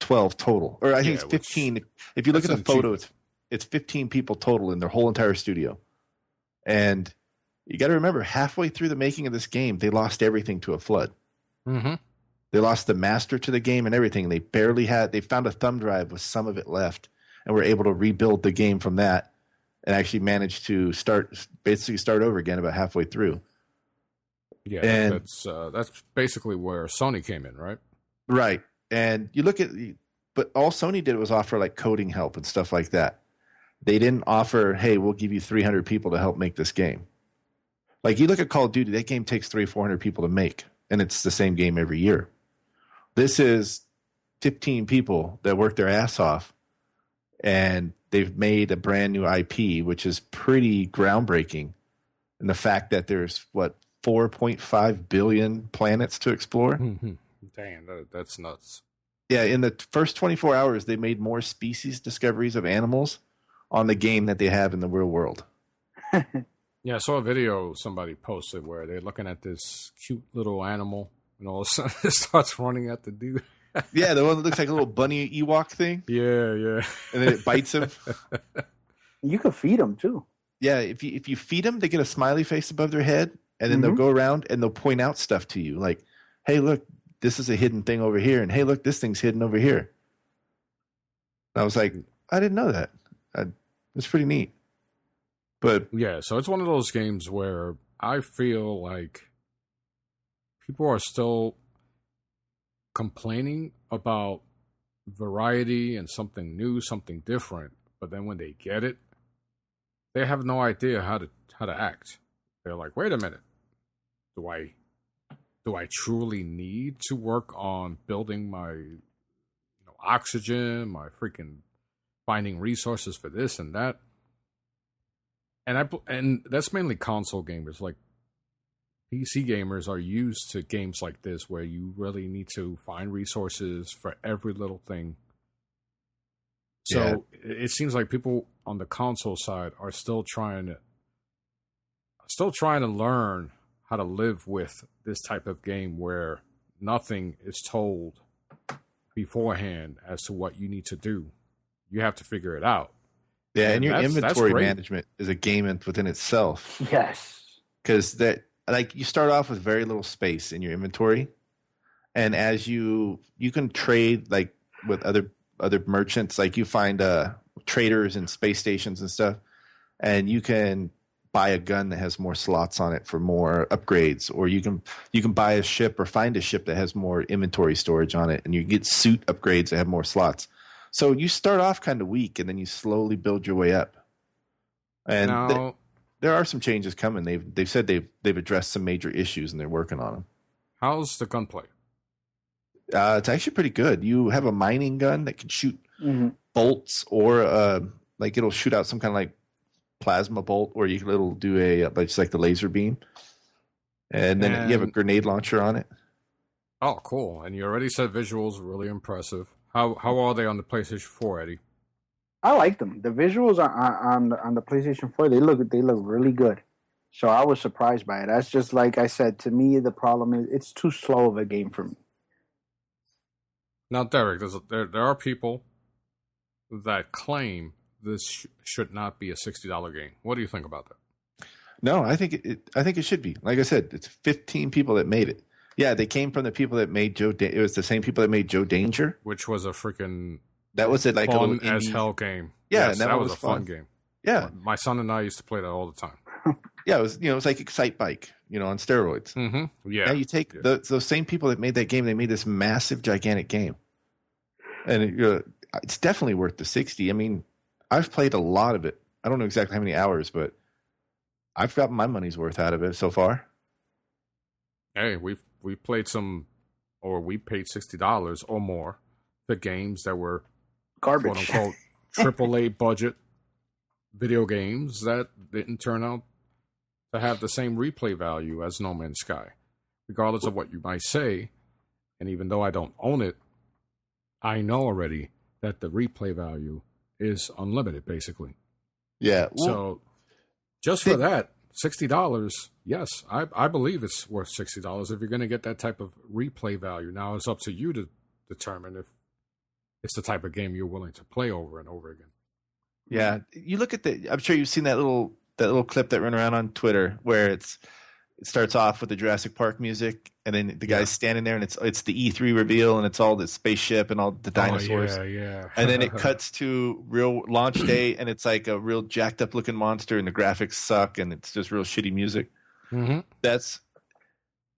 C: 12 total. Or I think it's 15. If you look at the photo, it's 15 people total in their whole entire studio. And you got to remember, halfway through the making of this game, they lost everything to a flood.
A: Mm-hmm.
C: They lost the master to the game and everything. They found a thumb drive with some of it left and were able to rebuild the game from that and actually managed to start over again about halfway through.
A: Yeah, and that's basically where Sony came in, right?
C: Right. And you look at, but all Sony did was offer like coding help and stuff like that. They didn't offer, hey, we'll give you 300 people to help make this game. Like you look at Call of Duty, that game takes 300-400 people to make, and it's the same game every year. This is 15 people that work their ass off, and they've made a brand new IP, which is pretty groundbreaking. And the fact that there's, 4.5 billion planets to explore?
A: Mm-hmm. Damn, that's nuts.
C: Yeah, in the first 24 hours, they made more species discoveries of animals on the game that they have in the real world.
A: Yeah, I saw a video somebody posted where they're looking at this cute little animal, and all of a sudden it starts running at the dude.
C: Yeah, the one that looks like a little bunny Ewok thing.
A: Yeah.
C: And then it bites him.
B: You could feed them, too.
C: Yeah, if you feed them, they get a smiley face above their head, and then they'll go around and they'll point out stuff to you. Like, hey, look, this is a hidden thing over here, and hey, look, this thing's hidden over here. And I was like, I didn't know that. It's pretty neat. But
A: yeah, so it's one of those games where I feel like people are still complaining about variety and something new, something different, but then when they get it, they have no idea how to act. They're like, wait a minute, do I truly need to work on building my oxygen, my freaking finding resources for this and that? And that's mainly console gamers. Like PC gamers are used to games like this where you really need to find resources for every little thing. So it seems like people on the console side are still trying to learn how to live with this type of game where nothing is told beforehand as to what you need to do. You have to figure it out.
C: Yeah, and your inventory management is a game within itself.
B: Yes.
C: Because you start off with very little space in your inventory, and as you can trade like with other merchants, like you find traders and space stations and stuff, and you can buy a gun that has more slots on it for more upgrades, or you can buy a ship or find a ship that has more inventory storage on it, and you get suit upgrades that have more slots. So you start off kind of weak, and then you slowly build your way up. And there are some changes coming. They've said they've addressed some major issues, and they're working on them.
A: How's the gunplay?
C: It's actually pretty good. You have a mining gun that can shoot bolts, or like it'll shoot out some kind of like plasma bolt, or it'll do just like the laser beam, and then you have a grenade launcher on it.
A: Oh, cool! And you already said visuals were really impressive. How are they on the PlayStation 4, Eddie?
B: I like them. The visuals on the PlayStation 4, they look really good. So I was surprised by it. That's just like I said. To me, the problem is it's too slow of a game for me.
A: Now, Derek, there are people that claim this should not be a $60 game. What do you think about that?
C: No, I think it should be. Like I said, it's 15 people that made it. Yeah, they came from the people that made it was the same people that made Joe Danger,
A: which was a freaking
C: that was it like
A: fun a as hell game.
C: Yeah,
A: yes, that was a fun game.
C: Yeah,
A: my son and I used to play that all the time.
C: Yeah, it was it was like Excite Bike, on steroids.
A: Mm-hmm. Yeah,
C: now you take those same people that made that game, they made this massive, gigantic game, and it's definitely worth the 60. I mean, I've played a lot of it. I don't know exactly how many hours, but I've got my money's worth out of it so far.
A: Hey, we played we paid $60 or more for games that were
B: garbage,
A: quote unquote, AAA budget video games that didn't turn out to have the same replay value as No Man's Sky, regardless of what you might say. And even though I don't own it, I know already that the replay value is unlimited, basically.
C: Yeah.
A: So just for that, $60, yes, I believe it's worth $60 if you're going to get that type of replay value. Now it's up to you to determine if it's the type of game you're willing to play over and over again.
C: Yeah, you look at I'm sure you've seen that little clip that ran around on Twitter where it starts off with the Jurassic Park music, and then the guy's standing there, and it's the E3 reveal, and it's all the spaceship and all the dinosaurs.
A: Oh, yeah.
C: And then it cuts to real launch day, and it's like a real jacked up looking monster, and the graphics suck, and it's just real shitty music.
A: Mm-hmm.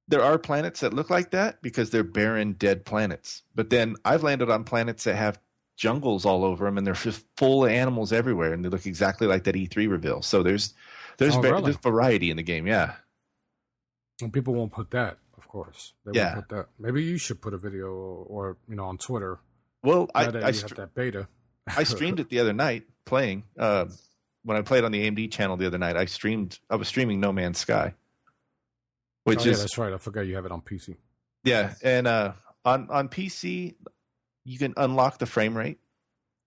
C: There are planets that look like that because they're barren, dead planets. But then I've landed on planets that have jungles all over them, and they're just full of animals everywhere, and they look exactly like that E3 reveal. So there's
A: really?
C: variety in the game, yeah.
A: And people won't put that, of course. They won't put that. Maybe you should put a video or on Twitter.
C: Well, I
A: have that beta.
C: I streamed it the other night playing. When I played on the AMD channel the other night, I was streaming No Man's Sky. Which is
A: that's right. I forgot you have it on PC.
C: Yeah, and on PC you can unlock the frame rate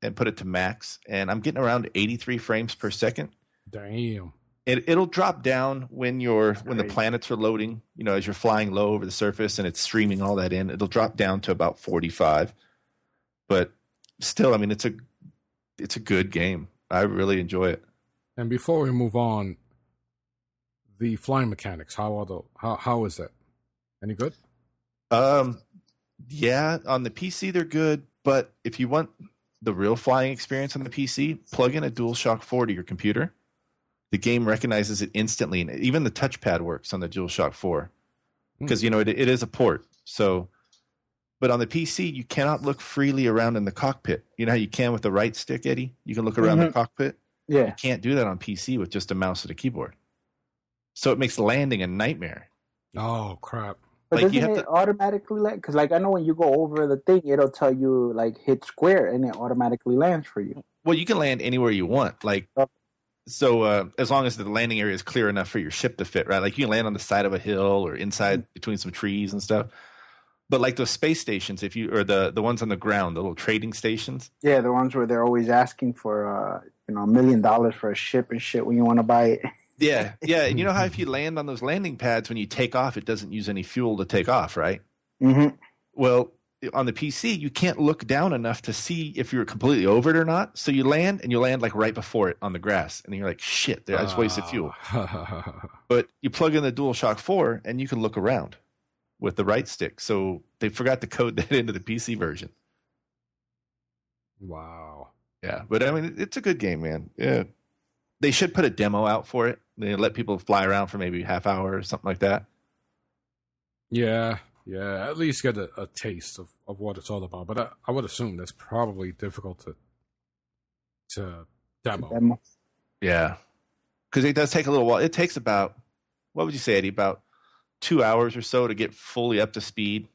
C: and put it to max, and I'm getting around 83 frames per second.
A: Damn.
C: It'll drop down when the planets are loading, as you're flying low over the surface and it's streaming all that in. It'll drop down to about 45. But still, I mean, it's a good game. I really enjoy it.
A: And before we move on, the flying mechanics, how is that? Any good?
C: Yeah, on the PC they're good, but if you want the real flying experience on the PC, plug in a DualShock 4 to your computer. The game recognizes it instantly, and even the touchpad works on the DualShock 4 because it is a port. So, but on the PC, you cannot look freely around in the cockpit. You know how you can with the right stick, Eddie? You can look around the cockpit.
B: Yeah,
C: you can't do that on PC with just a mouse and a keyboard. So it makes landing a nightmare.
A: Oh crap!
B: But doesn't it automatically land? Because I know when you go over the thing, it'll tell you hit square, and it automatically lands for you.
C: Well, you can land anywhere you want. So as long as the landing area is clear enough for your ship to fit, right? Like you can land on the side of a hill or inside between some trees and stuff. But those space stations, or the ones on the ground, the little trading stations.
B: Yeah, the ones where they're always asking for $1 million for a ship and shit when you want to buy it.
C: Yeah. And you know how if you land on those landing pads, when you take off, it doesn't use any fuel to take off, right?
B: Mm-hmm.
C: Well, on the PC, you can't look down enough to see if you're completely over it or not. So you land, and you land right before it on the grass. And you're like, shit, I just wasted fuel. But you plug in the DualShock 4, and you can look around with the right stick. So they forgot to code that into the PC version.
A: Wow.
C: Yeah, but I mean, it's a good game, man. Yeah. They should put a demo out for it. They let people fly around for maybe a half hour or something like that.
A: Yeah. At least get a taste of what it's all about. But I would assume that's probably difficult to demo.
C: Yeah, because it does take a little while. It takes about, what would you say, Eddie? About 2 hours or so to get fully up to speed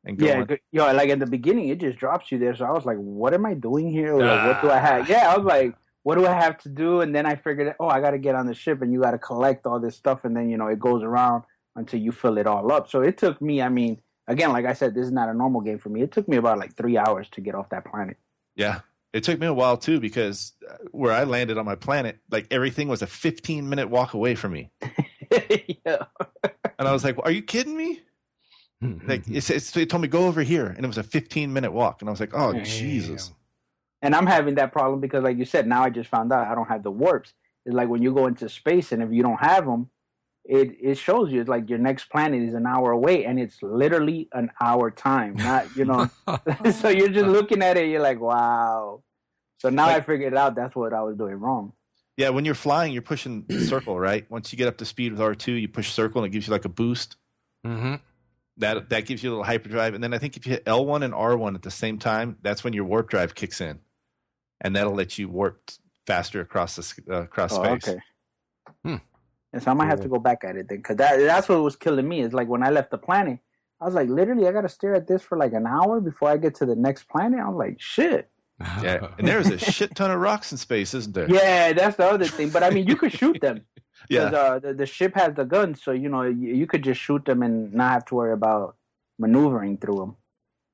C: and go.
B: Yeah, at the beginning, it just drops you there. So I was like, what am I doing here? What do I have? Yeah, I was like, what do I have to do? And then I figured, I got to get on the ship, and you got to collect all this stuff, and then it goes around until you fill it all up. So it took me, again, like I said, this is not a normal game for me. It took me about 3 hours to get off that planet.
C: Yeah, it took me a while too, because where I landed on my planet, everything was a 15-minute walk away from me.
B: Yeah.
C: And I was like, are you kidding me? It told me go over here, and it was a 15-minute walk, and I was like, oh, damn. Jesus.
B: And I'm having that problem because, like you said, now I just found out I don't have the warps. It's like when you go into space, and if you don't have them, it shows you. It's like your next planet is an hour away, and it's literally an hour time. Not So you're just looking at it, you're like, wow. So now I figured out that's what I was doing wrong.
C: Yeah, when you're flying, you're pushing circle, right? Once you get up to speed with R2, you push circle, and it gives you a boost.
A: Mm-hmm.
C: That gives you a little hyperdrive, and then I think if you hit L1 and R1 at the same time, that's when your warp drive kicks in, and that'll let you warp faster across space.
B: Okay. And so I might have to go back at it then, because that's what was killing me. Is like when I left the planet, I was like, literally, I got to stare at this for an hour before I get to the next planet. I was like, shit.
C: Yeah, and there's a shit ton of rocks in space, isn't there?
B: Yeah, that's the other thing. But you could shoot them.
C: Yeah.
B: The ship has the guns, so you could just shoot them and not have to worry about maneuvering through them.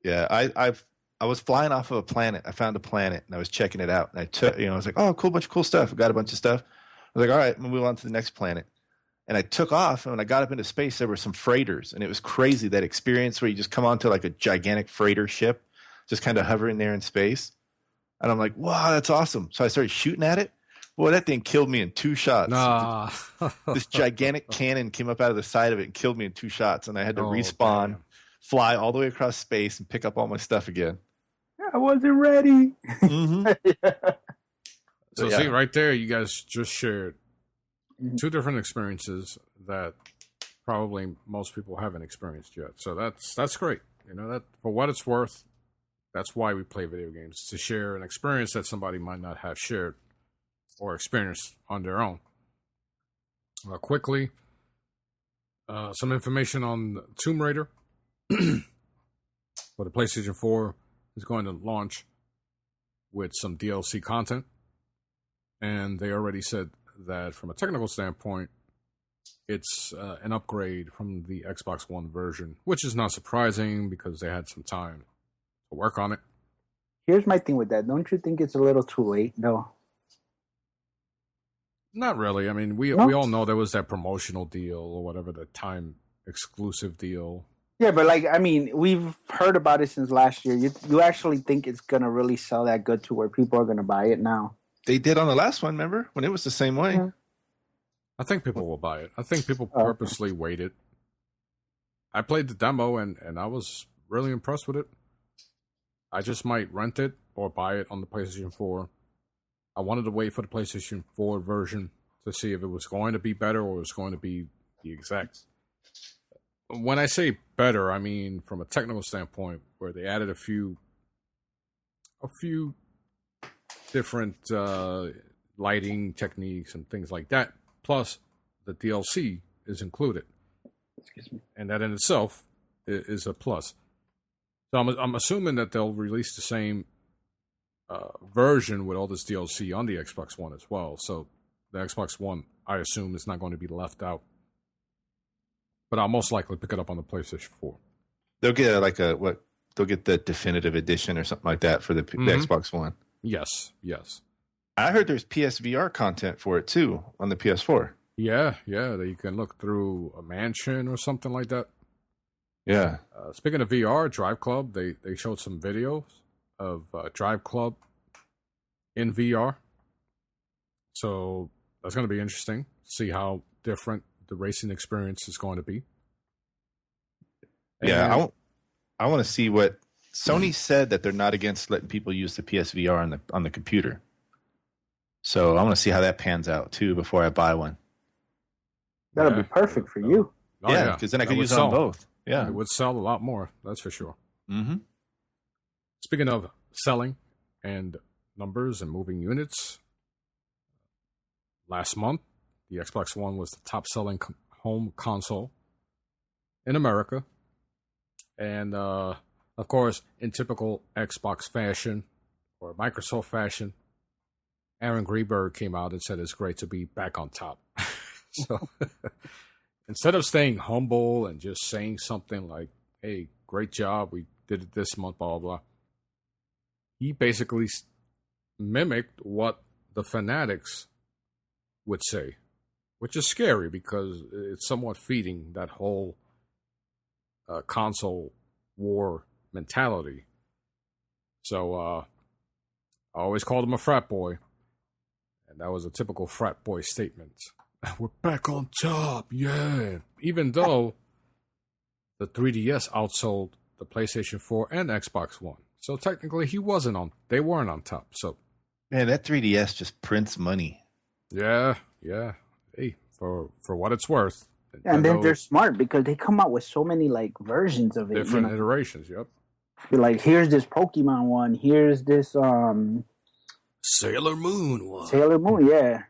C: Yeah, I was flying off of a planet. I found a planet and I was checking it out. And I was like, oh, cool, bunch of cool stuff. I got a bunch of stuff. I was like, all right, I'm gonna move on to the next planet. And I took off, and when I got up into space, there were some freighters, and it was crazy, that experience where you just come onto like a gigantic freighter ship, just kind of hovering there in space. And I'm like, wow, that's awesome. So I started shooting at it. Boy, that thing killed me in 2 shots.
A: Nah.
C: This gigantic cannon came up out of the side of it and killed me in 2 shots, and I had to respawn,
A: damn.
C: fly all the way across space, and pick up all my stuff again.
B: I wasn't ready.
C: Mm-hmm.
A: So
C: yeah.
A: see, right there, you guys just shared
B: Mhm.
A: 2 different experiences that probably most people haven't experienced yet. So that's great. You know, that for what it's worth, that's why we play video games, to share an experience that somebody might not have shared or experienced on their own. Quickly, some information on Tomb Raider for the PlayStation 4 is going to launch with some DLC content. And they already said that from a technical standpoint, it's an upgrade from the Xbox One version, which is not surprising because they had some time to work on it.
B: Here's my thing with that. Don't you think it's a little too late, though?
A: Not really. I mean, we all know there was that promotional deal or whatever, the time exclusive deal.
B: Yeah, but like, I mean, we've heard about it since last year. You actually think it's gonna really sell that good to where people are gonna buy it now?
C: They did on the last one, remember? When it was the same way.
B: Yeah.
A: I think people will buy it. I think people
B: Okay.
A: purposely waited. I played the demo and I was really impressed with it. I just might rent it or buy it on the PlayStation 4. I wanted to wait for the PlayStation 4 version to see if it was going to be better or it was going to be the exact. When I say better, I mean from a technical standpoint, where they added a few different lighting techniques and things like that. Plus, the DLC is included,
B: Excuse me.
A: and that in itself is a plus. So I'm assuming that they'll release the same version with all this DLC on the Xbox One as well. So the Xbox One, I assume, is not going to be left out. But I'll most likely pick it up on the PlayStation 4.
C: They'll get they'll get the definitive edition or something like that for the Xbox One.
A: Yes.
C: I heard there's PSVR content for it too on the PS4.
A: Yeah, that you can look through a mansion or something like that.
C: Yeah.
A: Speaking of VR, Drive Club, they showed some videos of Drive Club in VR. So that's going to be interesting to see how different the racing experience is going to be.
C: Yeah, I want to see what Sony said, that they're not against letting people use the PSVR on the computer. So I want to see how that pans out too before I buy one.
B: That'll be perfect for you.
A: Oh,
C: yeah, because then I
A: That
C: could
A: would
C: use it on
A: sell.
C: both. Yeah.
A: It would sell a lot more, that's for sure.
C: Mm-hmm.
A: Speaking of selling and numbers and moving units, last month, the Xbox One was the top-selling home console in America. And, of course, in typical Xbox fashion or Microsoft fashion, Aaron Greenberg came out and said it's great to be back on top. So instead of staying humble and just saying something like, hey, great job, we did it this month, blah, blah, blah, he basically mimicked what the fanatics would say, which is scary because it's somewhat feeding that whole console war mentality. So I always called him a frat boy, and that was a typical frat boy statement. We're back on top, yeah. Even though the 3DS outsold the PlayStation 4 and Xbox One. So technically they weren't on top. So
C: Man, that 3DS just prints money.
A: yeah. Hey, for what it's worth.
B: And then
A: Nintendo,
B: they're smart because they come out with so many like versions of it.
A: different iterations, yep.
B: You're like, here's this Pokemon one, here's this
A: Sailor Moon one.
B: Sailor Moon, yeah.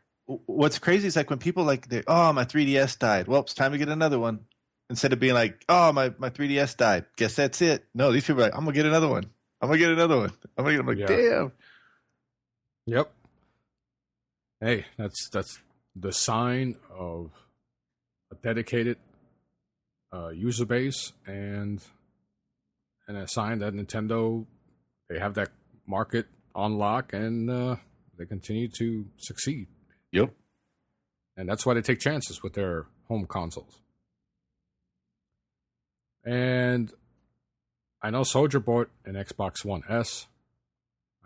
C: What's crazy is like when people my 3DS died. Well, it's time to get another one. Instead of being like, oh, my 3DS died. Guess that's it. No, these people are like, I'm going to get another one. I'm like,
A: Yeah.
C: damn.
A: Yep. Hey, that's the sign of a dedicated user base and a sign that Nintendo, they have that market on lock and they continue to succeed.
C: Yep.
A: And that's why they take chances with their home consoles. And I know Soldier bought an Xbox One S.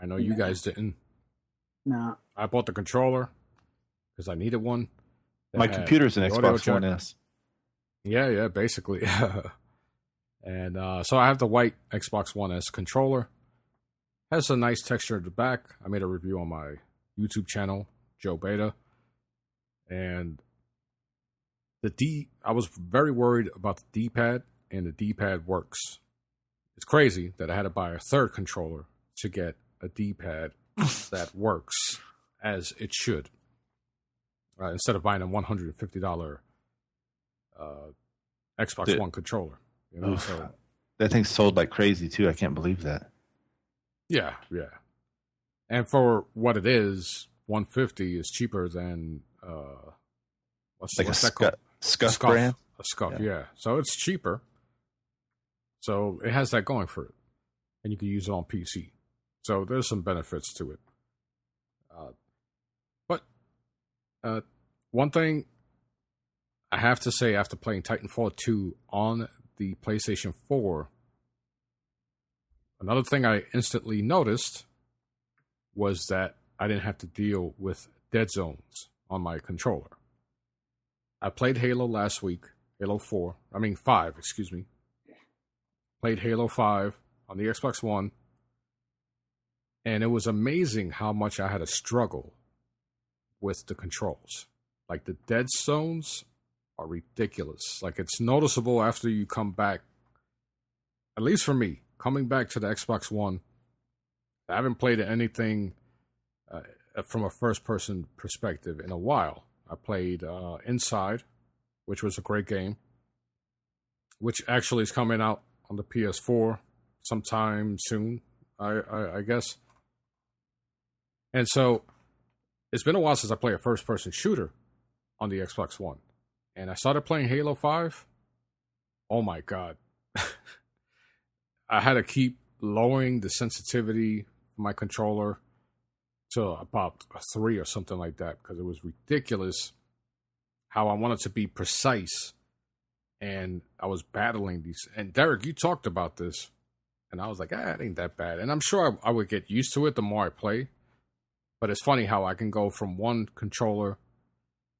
A: I know you guys didn't.
B: No.
A: I bought the controller because I needed one.
C: My computer's an Xbox One S.
A: Yeah, basically. And so I have the white Xbox One S controller. Has a nice texture at the back. I made a review on my YouTube channel, Joe Beta. And I was very worried about the D-pad, and the D-pad works. It's crazy that I had to buy a third controller to get a D-pad that works as it should. Instead of buying a $150 Xbox One controller. You know, so
C: that thing's sold like crazy too. I can't believe that.
A: Yeah. And for what it is, $150 is cheaper than what's that called?
C: Scuf brand?
A: A Scuf, yeah. So it's cheaper. So it has that going for it. And you can use it on PC. So there's some benefits to it. But one thing I have to say after playing Titanfall 2 on the PlayStation 4, another thing I instantly noticed was that I didn't have to deal with dead zones on my controller. I played Halo last week, Halo 5, excuse me. Played Halo 5 on the Xbox One, and it was amazing how much I had to struggle with the controls. Like, the dead zones are ridiculous. Like, it's noticeable after you come back, at least for me, coming back to the Xbox One. I haven't played anything from a first-person perspective in a while. I played Inside, which was a great game, which actually is coming out on the PS4 sometime soon, I guess. And so it's been a while since I played a first-person shooter on the Xbox One. And I started playing Halo 5. Oh my God. I had to keep lowering the sensitivity of my controller to about 3 or something like that, because it was ridiculous how I wanted to be precise. And I was battling these. And Derek, you talked about this. And I was like, it ain't that bad. And I'm sure I would get used to it the more I play. But it's funny how I can go from one controller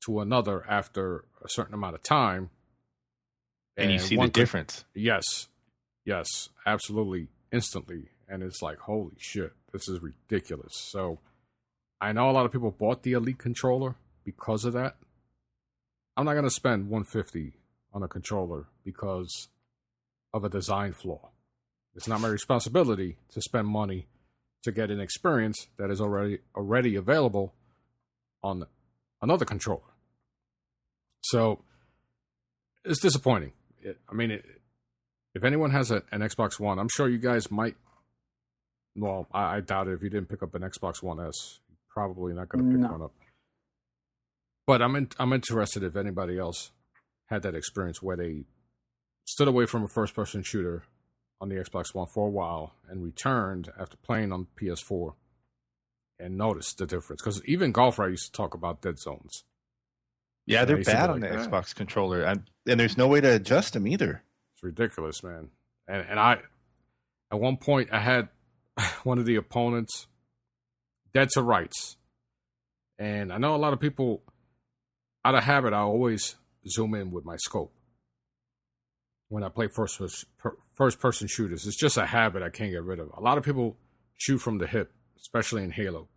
A: to another after a certain amount of time.
C: And you see the difference.
A: Yes, absolutely, instantly. And it's like, holy shit, this is ridiculous. So I know a lot of people bought the Elite controller because of that. I'm not going to spend $150 on a controller because of a design flaw. It's not my responsibility to spend money to get an experience that is already available on another controller. So it's disappointing. If anyone has an Xbox One, I'm sure you guys might. Well, I doubt it. If you didn't pick up an Xbox One S, you're probably not going to pick one up. But I'm interested if anybody else had that experience where they stood away from a first-person shooter on the Xbox One for a while and returned after playing on PS4 and noticed the difference. Because even Golfer, I used to talk about dead zones.
C: Yeah, they're bad on the Xbox controller, and there's no way to adjust them either.
A: It's ridiculous, man. And I, at one point, I had one of the opponents dead to rights, and I know a lot of people, out of habit, I always zoom in with my scope when I play first-person shooters. It's just a habit I can't get rid of. A lot of people shoot from the hip, especially in Halo.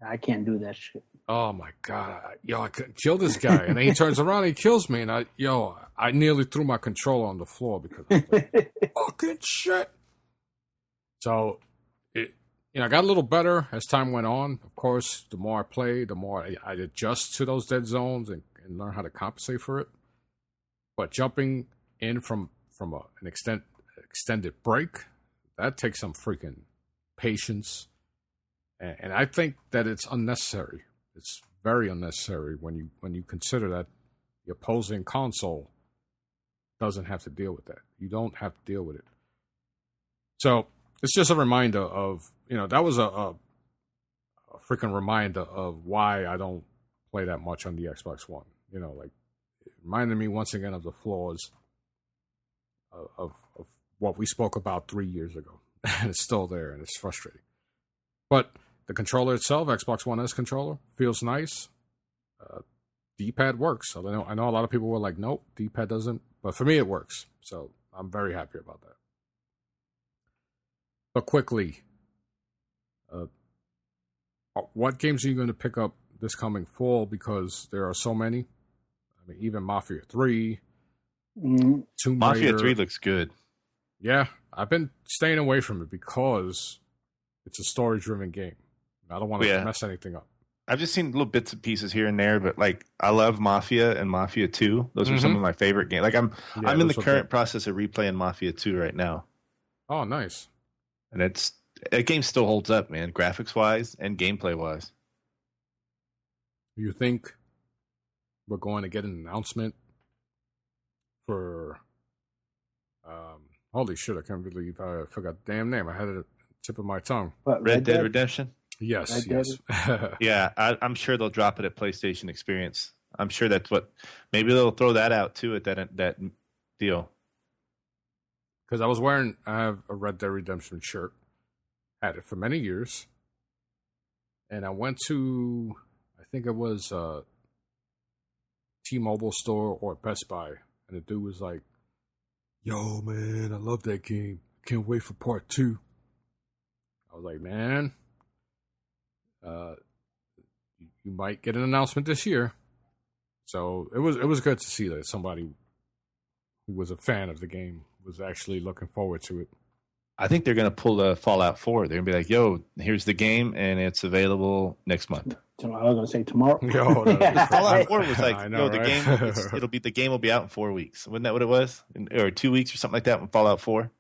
B: I can't do that shit.
A: Oh my God. I couldn't kill this guy. And then he turns around and he kills me. And I nearly threw my controller on the floor because I was like, fucking shit. So, I got a little better as time went on. Of course, the more I play, the more I adjust to those dead zones and learn how to compensate for it. But jumping in from an extended break, that takes some freaking patience. And I think that it's unnecessary. It's very unnecessary when you consider that the opposing console doesn't have to deal with that. You don't have to deal with it. So it's just a reminder of, that was a freaking reminder of why I don't play that much on the Xbox One. reminded me once again of the flaws of what we spoke about 3 years ago. And it's still there, and it's frustrating. But the controller itself, Xbox One S controller, feels nice. D-pad works. So I know a lot of people were like, nope, D-pad doesn't. But for me, it works. So I'm very happy about that. But quickly, what games are you going to pick up this coming fall? Because there are so many. I mean, even Mafia 3, Tomb Raider.
C: Mafia 3 looks good.
A: Yeah, I've been staying away from it because it's a story-driven game. I don't want to mess anything up.
C: I've just seen little bits and pieces here and there, but like I love Mafia and Mafia 2. Those are some of my favorite games. Like I'm in the current process of replaying Mafia 2 right now.
A: Oh, nice.
C: And that game still holds up, man, graphics-wise and gameplay-wise.
A: You think we're going to get an announcement for holy shit, I can't believe I forgot the damn name. I had it at the tip of my tongue.
B: What,
C: Red Dead Redemption?
A: Yes.
C: Yeah, I'm sure they'll drop it at PlayStation Experience. I'm sure that's what. Maybe they'll throw that out too at that deal.
A: Because I have a Red Dead Redemption shirt. Had it for many years. And I went to, I think it was T-Mobile store or Best Buy. And the dude was like, yo, man, I love that game. Can't wait for part 2. I was like, man, you might get an announcement this year. So it was good to see that somebody who was a fan of the game was actually looking forward to it.
C: I think they're going to pull the Fallout 4. They're going to be like, yo, here's the game, and it's available next month.
B: I was going to say tomorrow.
A: Yo,
C: Fallout 4 was like,
A: know,
C: the
A: right?
C: game, the game will be out in 4 weeks. Wasn't that what it was? Or 2 weeks or something like that when Fallout 4?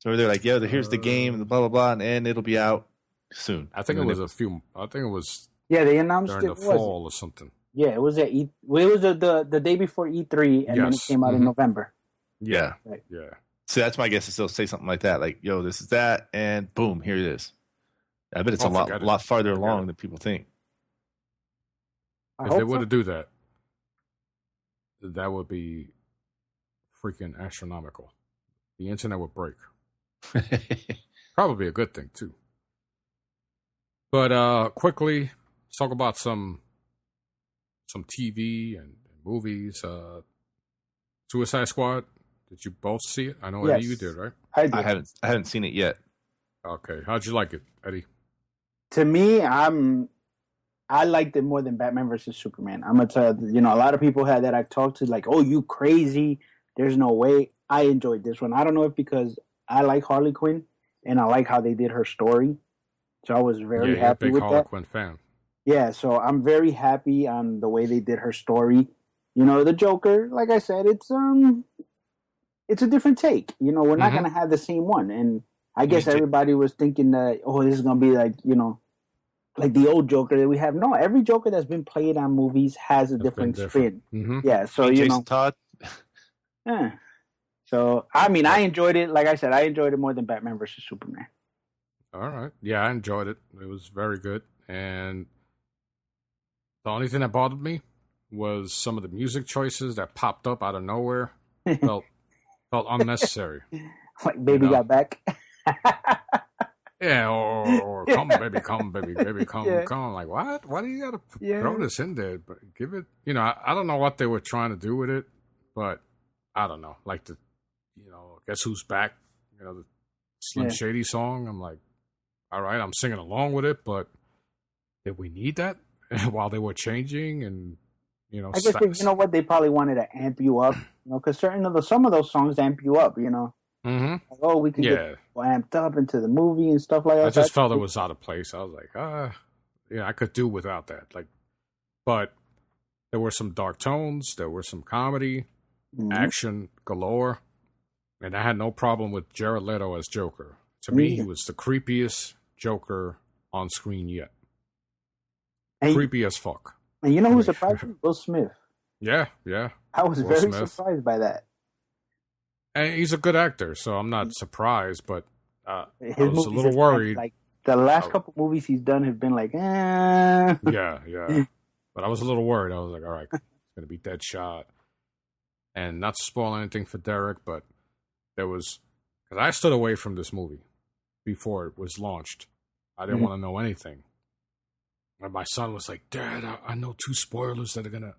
C: So they're like, yo, here's the game, and blah, blah, blah, and it'll be out soon.
A: I think it was
B: Yeah, they announced
A: during
B: it.
A: the fall or something.
B: Yeah, it was at it was the day before E3, and then it came out in November.
C: Yeah.
B: Right.
A: Yeah.
C: So that's my guess is they'll say something like that, like, yo, this is that, and boom, here it is. I bet it's a lot farther along than people think.
A: If they were to do that, that would be freaking astronomical. The internet would break. Probably a good thing, too. But quickly, let's talk about some TV and movies. Suicide Squad. Did you both see it? I know
B: Yes.
A: Eddie, you did, right?
B: I did.
C: I haven't seen it yet.
A: Okay. How'd you like it, Eddie?
B: To me, I liked it more than Batman versus Superman. I'm gonna tell you, a lot of people that I talked to, like, oh, you crazy? There's no way. I enjoyed this one. I don't know if because I like Harley Quinn and I like how they did her story, so I was very happy with
A: Harley
B: that.
A: Quinn fan.
B: Yeah, so I'm very happy on the way they did her story. The Joker, like I said, it's a different take. We're not gonna have the same one, and I guess everybody was thinking that, oh, this is gonna be like like the old Joker that we have. No, every Joker that's been played on movies has a different spin.
A: Mm-hmm.
B: Yeah, so
C: Jason Todd.
B: Yeah. So I mean, I enjoyed it. Like I said, I enjoyed it more than Batman versus Superman.
A: All right. Yeah, I enjoyed it. It was very good. And the only thing that bothered me was some of the music choices that popped up out of nowhere. felt unnecessary.
B: Like Baby Got Back.
A: Yeah, or come baby, come baby, baby, come, come. Like, what? Why do you gotta throw this in there? But give it. I don't know what they were trying to do with it, but I don't know. Like Guess Who's Back? The Slim Shady song. I'm like, all right, I'm singing along with it, but did we need that while they were changing? And
B: I guess they probably wanted to amp you up, because some of those songs amp you up,
A: Mm-hmm.
B: Like, oh, we can get amped up into the movie and stuff like that.
A: I just felt it was out of place. I was like, I could do without that. But there were some dark tones, there were some comedy, action galore, and I had no problem with Jared Leto as Joker. To me, he was the creepiest Joker on screen yet. Creepy as fuck.
B: And you know who surprised me? Will Smith.
A: Yeah.
B: I was very surprised by that.
A: And he's a good actor, so I'm not surprised, but I was a little worried.
B: Like the last couple movies he's done have been like, eh.
A: Yeah. But I was a little worried. I was like, all right, it's going to be Deadshot. And not to spoil anything for Derek, but there was, because I stood away from this movie before it was launched. I didn't want to know anything. And my son was like, Dad, I know two spoilers that are going to,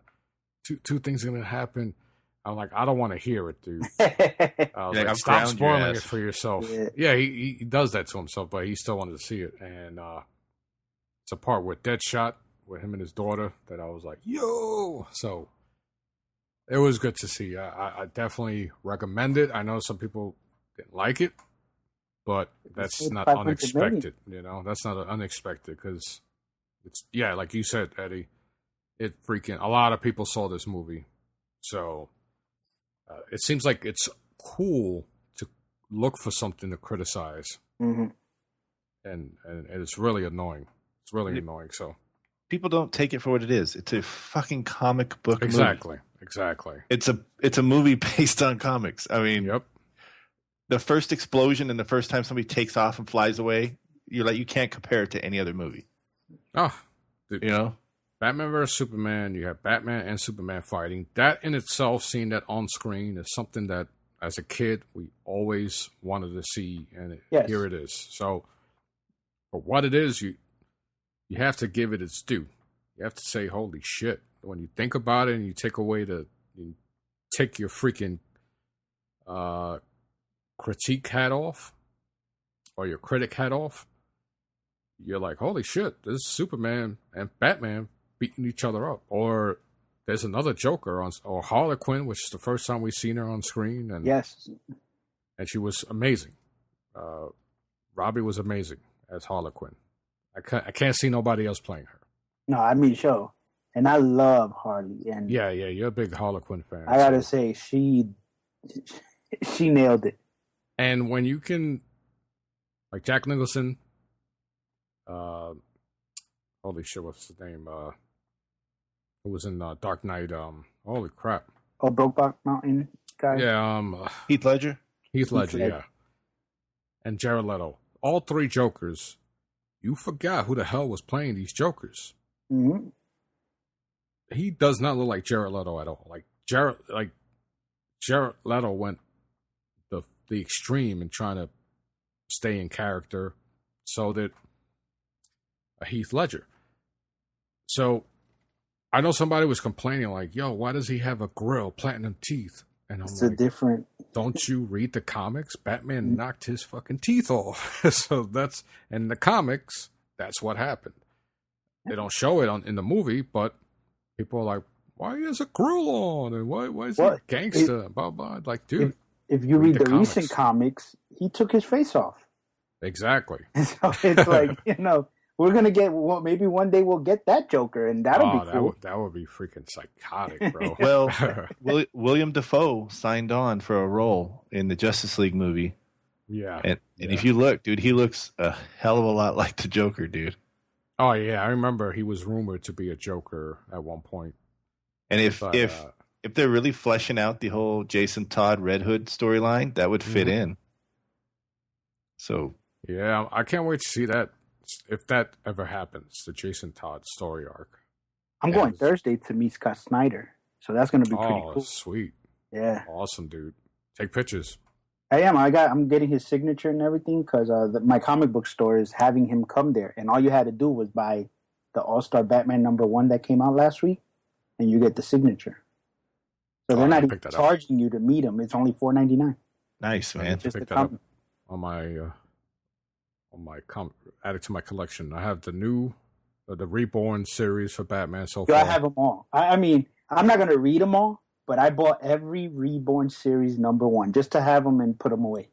A: two things are going to happen. I'm like, I don't want to hear it, dude. I was like, stop spoiling it for yourself. Yeah, he does that to himself, but he still wanted to see it. And it's a part with Deadshot, with him and his daughter, that I was like, yo! So it was good to see. I definitely recommend it. I know some people didn't like it, but that's not unexpected. You know, that's not unexpected because it's, yeah, like you said, Eddie, it freaking, a lot of people saw this movie. So it seems like it's cool to look for something to criticize. And it's really annoying. It's really annoying. So
C: people don't take it for what it is. It's a fucking comic book movie.
A: Exactly.
C: It's a movie based on comics. I mean,
A: yep.
C: The first explosion and the first time somebody takes off and flies away, you're like, you can't compare it to any other movie.
A: Oh, dude.
C: You know?
A: Batman vs. Superman, you have Batman and Superman fighting. That in itself, seeing that on screen, is something that, as a kid, we always wanted to see, and here it is. So, for what it is, you have to give it its due. You have to say, holy shit. When you think about it and you take your freaking critique hat off, or your critic hat off, you're like, holy shit, this is Superman and Batman beating each other up. Or there's another Joker or Harley Quinn, which is the first time we've seen her on screen. And and she was amazing. Robbie was amazing as Harley Quinn. I can't see nobody else playing her.
B: No, I mean, sure. And I love Harley. And
A: yeah, you're a big Harley Quinn fan.
B: I gotta say, she nailed it.
A: And when you can, like Jack Nicholson, holy shit, what's his name? Who was in Dark Knight? Holy crap!
B: Oh, Brokeback Mountain guy.
C: Yeah, Heath Ledger.
A: Heath Ledger, yeah. And Jared Leto. All three Jokers. You forgot who the hell was playing these Jokers.
B: Mm-hmm.
A: He does not look like Jared Leto at all. Jared Leto went the extreme in trying to stay in character. So did Heath Ledger. So I know somebody was complaining like, yo, why does he have a grill, platinum teeth? And I'm like,
B: different.
A: Don't you read the comics? Batman knocked his fucking teeth off. So that's, in the comics, that's what happened. They don't show it in the movie, but people are like, why he has a grill on? And why is he gangster? Blah, blah. Like, dude.
B: If you read the recent comics, he took his face off.
A: Exactly.
B: So it's like, we're going to get, maybe one day we'll get that Joker, and that'll be cool.
A: That would be freaking psychotic, bro.
C: Well, William Dafoe signed on for a role in the Justice League movie.
A: Yeah.
C: And if you look, dude, he looks a hell of a lot like the Joker, dude.
A: Oh, yeah. I remember he was rumored to be a Joker at one point.
C: And if they're really fleshing out the whole Jason Todd Red Hood storyline, that would fit in. So
A: yeah, I can't wait to see that, if that ever happens, the Jason Todd story arc.
B: I'm going Thursday to meet Scott Snyder, so that's going to be pretty cool.
A: Sweet.
B: Yeah.
A: Awesome, dude. Take pictures.
B: I am. I'm getting his signature and everything because my comic book store is having him come there, and all you had to do was buy the All-Star Batman #1 that came out last week, and you get the signature. So they're not even charging you to meet him. It's only $4.99.
C: Nice, man.
A: Just pick that up on my add it to my collection. I have the Reborn series for Batman so far.
B: I have them all. I mean, I'm not gonna read them all, but I bought every Reborn series #1 just to have them and put them away.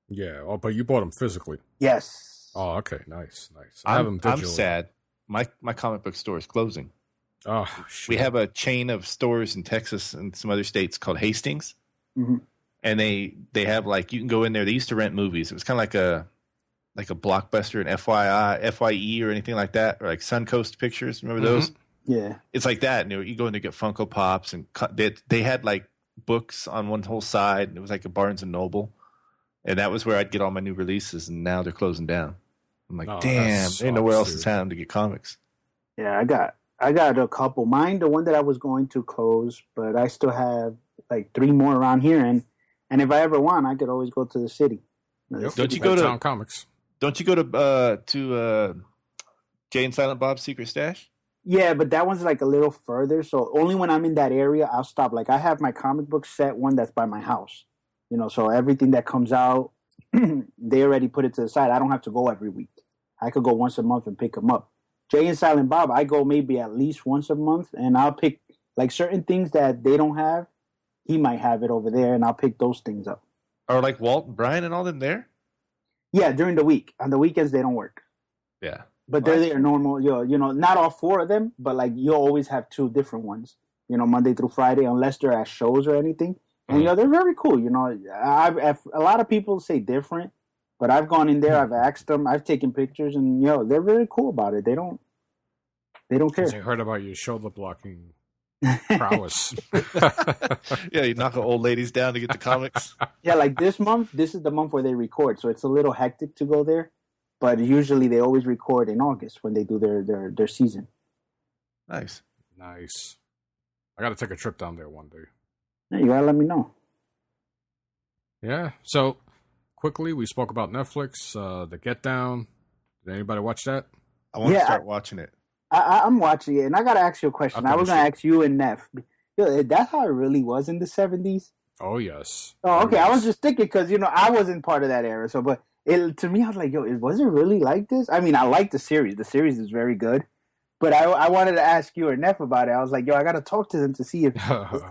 A: Yeah. Oh, but you bought them physically.
B: Yes.
A: Oh, okay. Nice.
C: I have them digitally. I'm sad. My comic book store is closing.
A: Oh, shit.
C: We have a chain of stores in Texas and some other states called Hastings.
B: Mm-hmm.
C: And they have you can go in there. They used to rent movies. It was kind of like a Blockbuster, an FYE or anything like that, or like Suncoast Pictures. Remember those?
B: Yeah.
C: It's like that. And you go in there, get Funko Pops, and they had books on one whole side. And it was like a Barnes and Noble, and that was where I'd get all my new releases. And now they're closing down. I'm like, damn, ain't nowhere else in town to get comics.
B: Yeah, I got a couple. Mine, the one that I was going to close, but I still have like 3 more around here, and if I ever want, I could always go to the city.
A: Yep.
C: Don't you go to
A: Town Comics?
C: Don't you go to Jay and Silent Bob's Secret Stash?
B: Yeah, but that one's like a little further. So only when I'm in that area, I'll stop. Like I have my comic book set one that's by my house. You know, so everything that comes out, they already put it to the side. I don't have to go every week. I could go once a month and pick them up. Jay and Silent Bob, I go maybe at least once a month, and I'll pick like certain things that they don't have. He might have it over there, and I'll pick those things up.
C: Or like Walt and Brian and all them there?
B: Yeah, during the week. On the weekends, they don't work.
C: Yeah.
B: But they're there normal, you know, not all 4 of them, but like you'll always have 2 different ones, you know, Monday through Friday, unless they're at shows or anything. And, you know, they're very cool. You know, I've a lot of people say different, but I've gone in there, I've asked them, I've taken pictures, and, you know, they're very cool about it. They don't care.
A: I heard about your shoulder blocking prowess.
C: Yeah, you knock old ladies down to get the comics.
B: Yeah, like this is the month where they record, so it's a little hectic to go there. But usually they always record in August when they do their season.
C: Nice.
A: Nice. I got to take a trip down there one day.
B: Yeah, you gotta let me know.
A: Yeah. So, quickly, we spoke about Netflix, The Get Down. Did anybody watch that?
C: I want to start watching it.
B: I'm watching it, and I gotta ask you a question. I was gonna ask you and Neff. Yo, that's how it really was in the 70s?
A: Oh, yes.
B: Oh, okay.
A: Yes.
B: I was just thinking because, you know, I wasn't part of that era. So, but to me, I was like, yo, was it really like this? I mean, I like the series. The series is very good. But I wanted to ask you or Neff about it. I was like, yo, I got to talk to them to see if,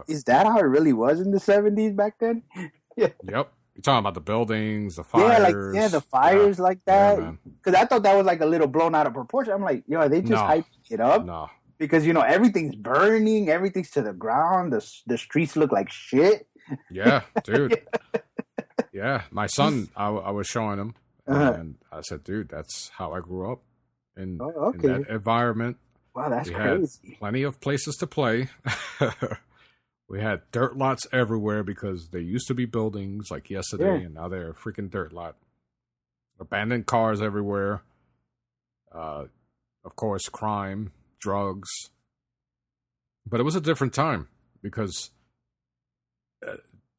B: is that how it really was in the 70s back then?
A: Yep. You're talking about the buildings, the fires.
B: Yeah, the fires like that.
A: Yeah,
B: because I thought that was like a little blown out of proportion. I'm like, yo, are they just hyping it up?
A: No.
B: Because, you know, everything's burning. Everything's to the ground. The streets look like shit.
A: Yeah, dude. Yeah, my son, I was showing him, and I said, dude, that's how I grew up in that environment.
B: Wow, that's
A: we
B: crazy.
A: Had plenty of places to play. We had dirt lots everywhere because there used to be buildings like yesterday, and now they're a freaking dirt lot. Abandoned cars everywhere. Of course, crime, drugs. But it was a different time because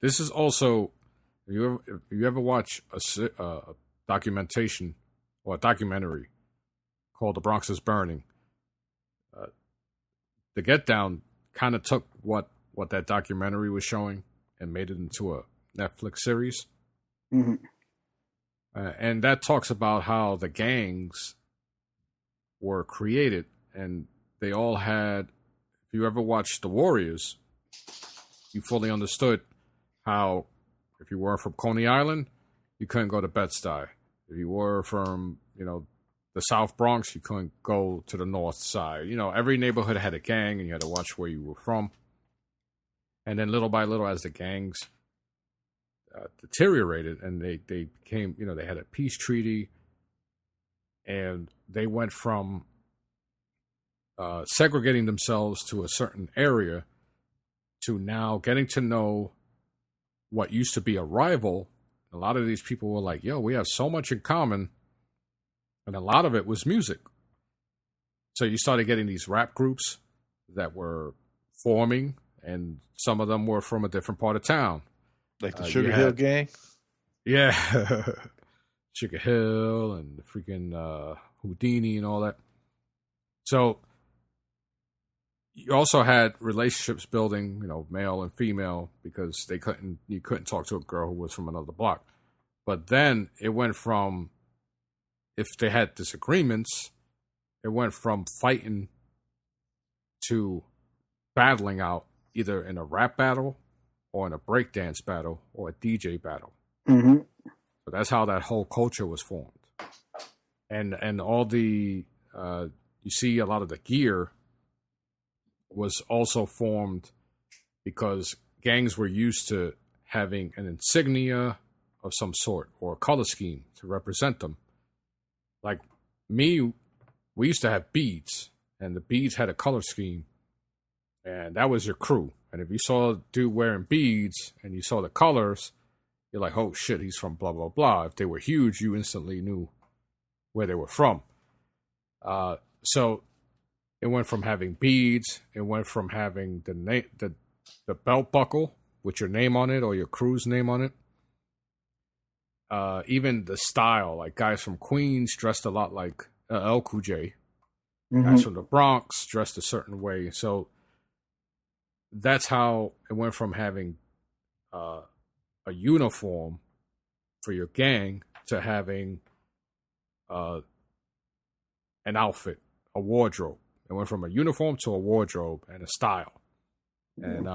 A: this is also, if you ever watch a documentation or a documentary called The Bronx is Burning, The Get Down kind of took what that documentary was showing and made it into a Netflix series.
B: Mm-hmm.
A: And that talks about how the gangs were created, and they all had, if you ever watched The Warriors, you fully understood how if you were from Coney Island, you couldn't go to Bed-Stuy. If you were from, you know, the South Bronx, you couldn't go to the North Side. You know, every neighborhood had a gang, and you had to watch where you were from. And then little by little, as the gangs deteriorated, and they became, you know, they had a peace treaty, and they went from segregating themselves to a certain area to now getting to know what used to be a rival. A lot of these people were like, yo, we have so much in common. And a lot of it was music. So you started getting these rap groups that were forming, and some of them were from a different part of town.
C: Like the Sugar Hill Gang?
A: Yeah. Sugar Hill and the freaking Houdini and all that. So you also had relationships building, you know, male and female, because you couldn't talk to a girl who was from another block. But then it went from, if they had disagreements, it went from fighting to battling out, either in a rap battle or in a breakdance battle or a DJ battle.
B: Mm-hmm.
A: So that's how that whole culture was formed. And all the, you see a lot of the gear was also formed because gangs were used to having an insignia of some sort or a color scheme to represent them. Like me, we used to have beads, and the beads had a color scheme, and that was your crew. And if you saw a dude wearing beads and you saw the colors, you're like, oh shit, he's from blah, blah, blah. If they were huge, you instantly knew where they were from. So It went from having beads. It went from having the belt buckle with your name on it or your crew's name on it. Even the style, like guys from Queens dressed a lot like LL Cool J. Guys from the Bronx dressed a certain way. So that's how it went from having a uniform for your gang to having an outfit, a wardrobe. It went from a uniform to a wardrobe and a style. And,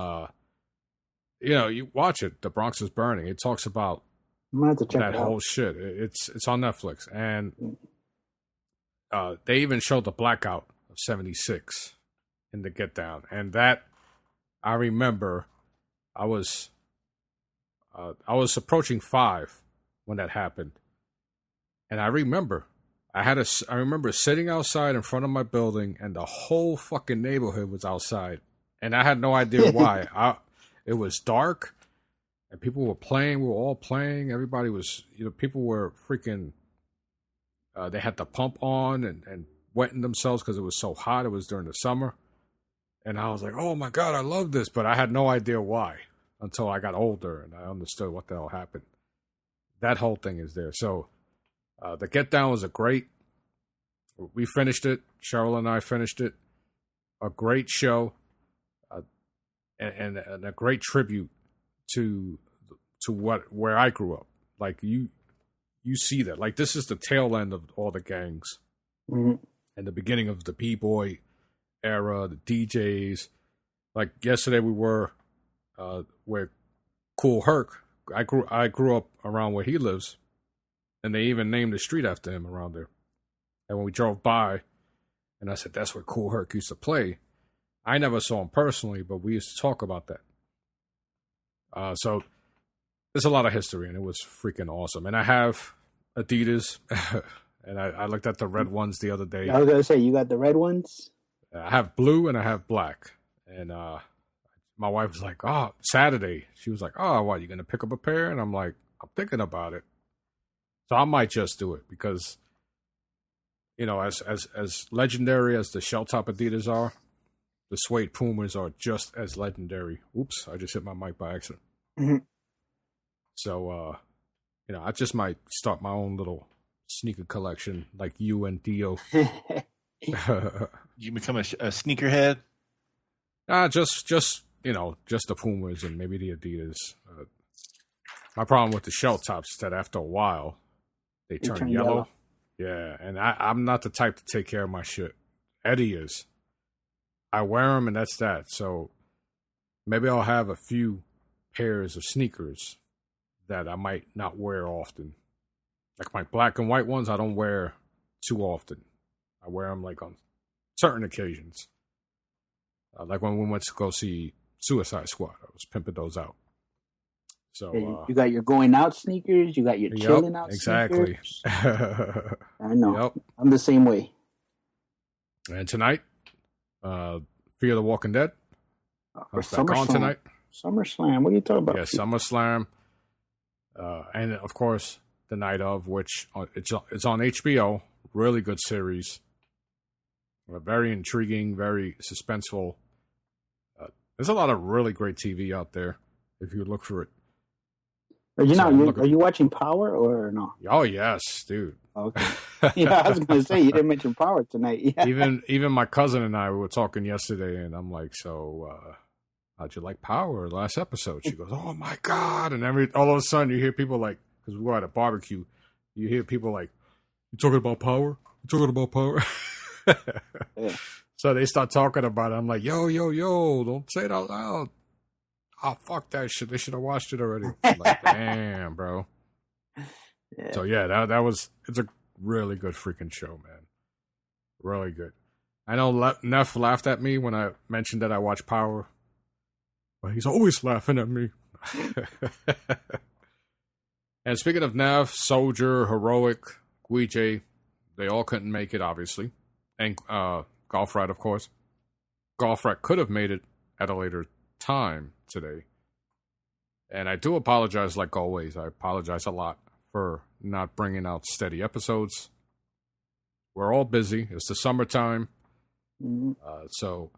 A: you watch it. The Bronx is Burning. It talks about that whole shit. It's on Netflix. And they even showed the blackout of 76 in the Get Down. And that, I remember, I was approaching 5 when that happened. And I remember I remember sitting outside in front of my building, and the whole fucking neighborhood was outside, and I had no idea why. It was dark, and people were playing. We were all playing. Everybody was, people were freaking. They had the pump on and wetting themselves because it was so hot. It was during the summer, and I was like, "Oh my god, I love this!" But I had no idea why until I got older and I understood what the hell happened. That whole thing is there. So. The Get Down was we finished it. Cheryl and I finished it. A great show, and a great tribute to where I grew up. Like you see that. Like this is the tail end of all the gangs, and the beginning of the B-boy era, the DJs. Like yesterday, we were where Kool Herc. I grew up around where he lives. And they even named the street after him around there. And when we drove by, and I said, that's where Kool Herc used to play. I never saw him personally, but we used to talk about that. So there's a lot of history, and it was freaking awesome. And I have Adidas, and I looked at the red ones the other day.
B: I was going to say, you got the red ones?
A: I have blue and I have black. And my wife was like, oh, Saturday. She was like, oh, what, you going to pick up a pair? And I'm like, I'm thinking about it. So I might just do it because, as legendary as the shell top Adidas are, the suede Pumas are just as legendary. Oops, I just hit my mic by accident. Mm-hmm. So, I just might start my own little sneaker collection like you and Dio.
C: You become a sneakerhead?
A: Just the Pumas and maybe the Adidas. My problem with the shell tops is that after a while, they turn yellow. Yeah, and I'm not the type to take care of my shit. Eddie is. I wear them, and that's that. So maybe I'll have a few pairs of sneakers that I might not wear often. Like my black and white ones, I don't wear too often. I wear them like on certain occasions. Like when we went to go see Suicide Squad, I was pimping those out. So
B: you got your going out sneakers, you got your chilling out
A: exactly.
B: sneakers. I know.
A: Yep.
B: I'm the same way.
A: And tonight, Fear the Walking Dead.
B: For SummerSlam tonight. SummerSlam. What are you talking about?
A: Yeah, SummerSlam. And of course, the night of, which it's on HBO. Really good series. Very intriguing, very suspenseful. There's a lot of really great TV out there if you look for it.
B: Are you watching Power or no?
A: Oh yes, dude.
B: Okay. Yeah, I was going to say you didn't mention Power tonight. Yeah.
A: Even my cousin and I were talking yesterday, and I'm like, so how'd you like Power last episode? She goes, oh my god! And all of a sudden you hear people like, because we were at a barbecue, you hear people like, you talking about Power? You talking about Power? Yeah. So they start talking about it. I'm like, yo, don't say it out loud. Oh, fuck that shit. They should have watched it already. I'm like, damn, bro. Yeah. So yeah, it's a really good freaking show, man. Really good. I know Neff laughed at me when I mentioned that I watched Power, but he's always laughing at me. And speaking of Neff, Soldier, Heroic, Guije, they all couldn't make it, obviously. And Golf Rat, of course. Golf Rat could have made it at a later time today. And I do apologize, like always. I apologize a lot for not bringing out steady episodes. We're all busy. It's the summertime.
B: Mhm.
A: So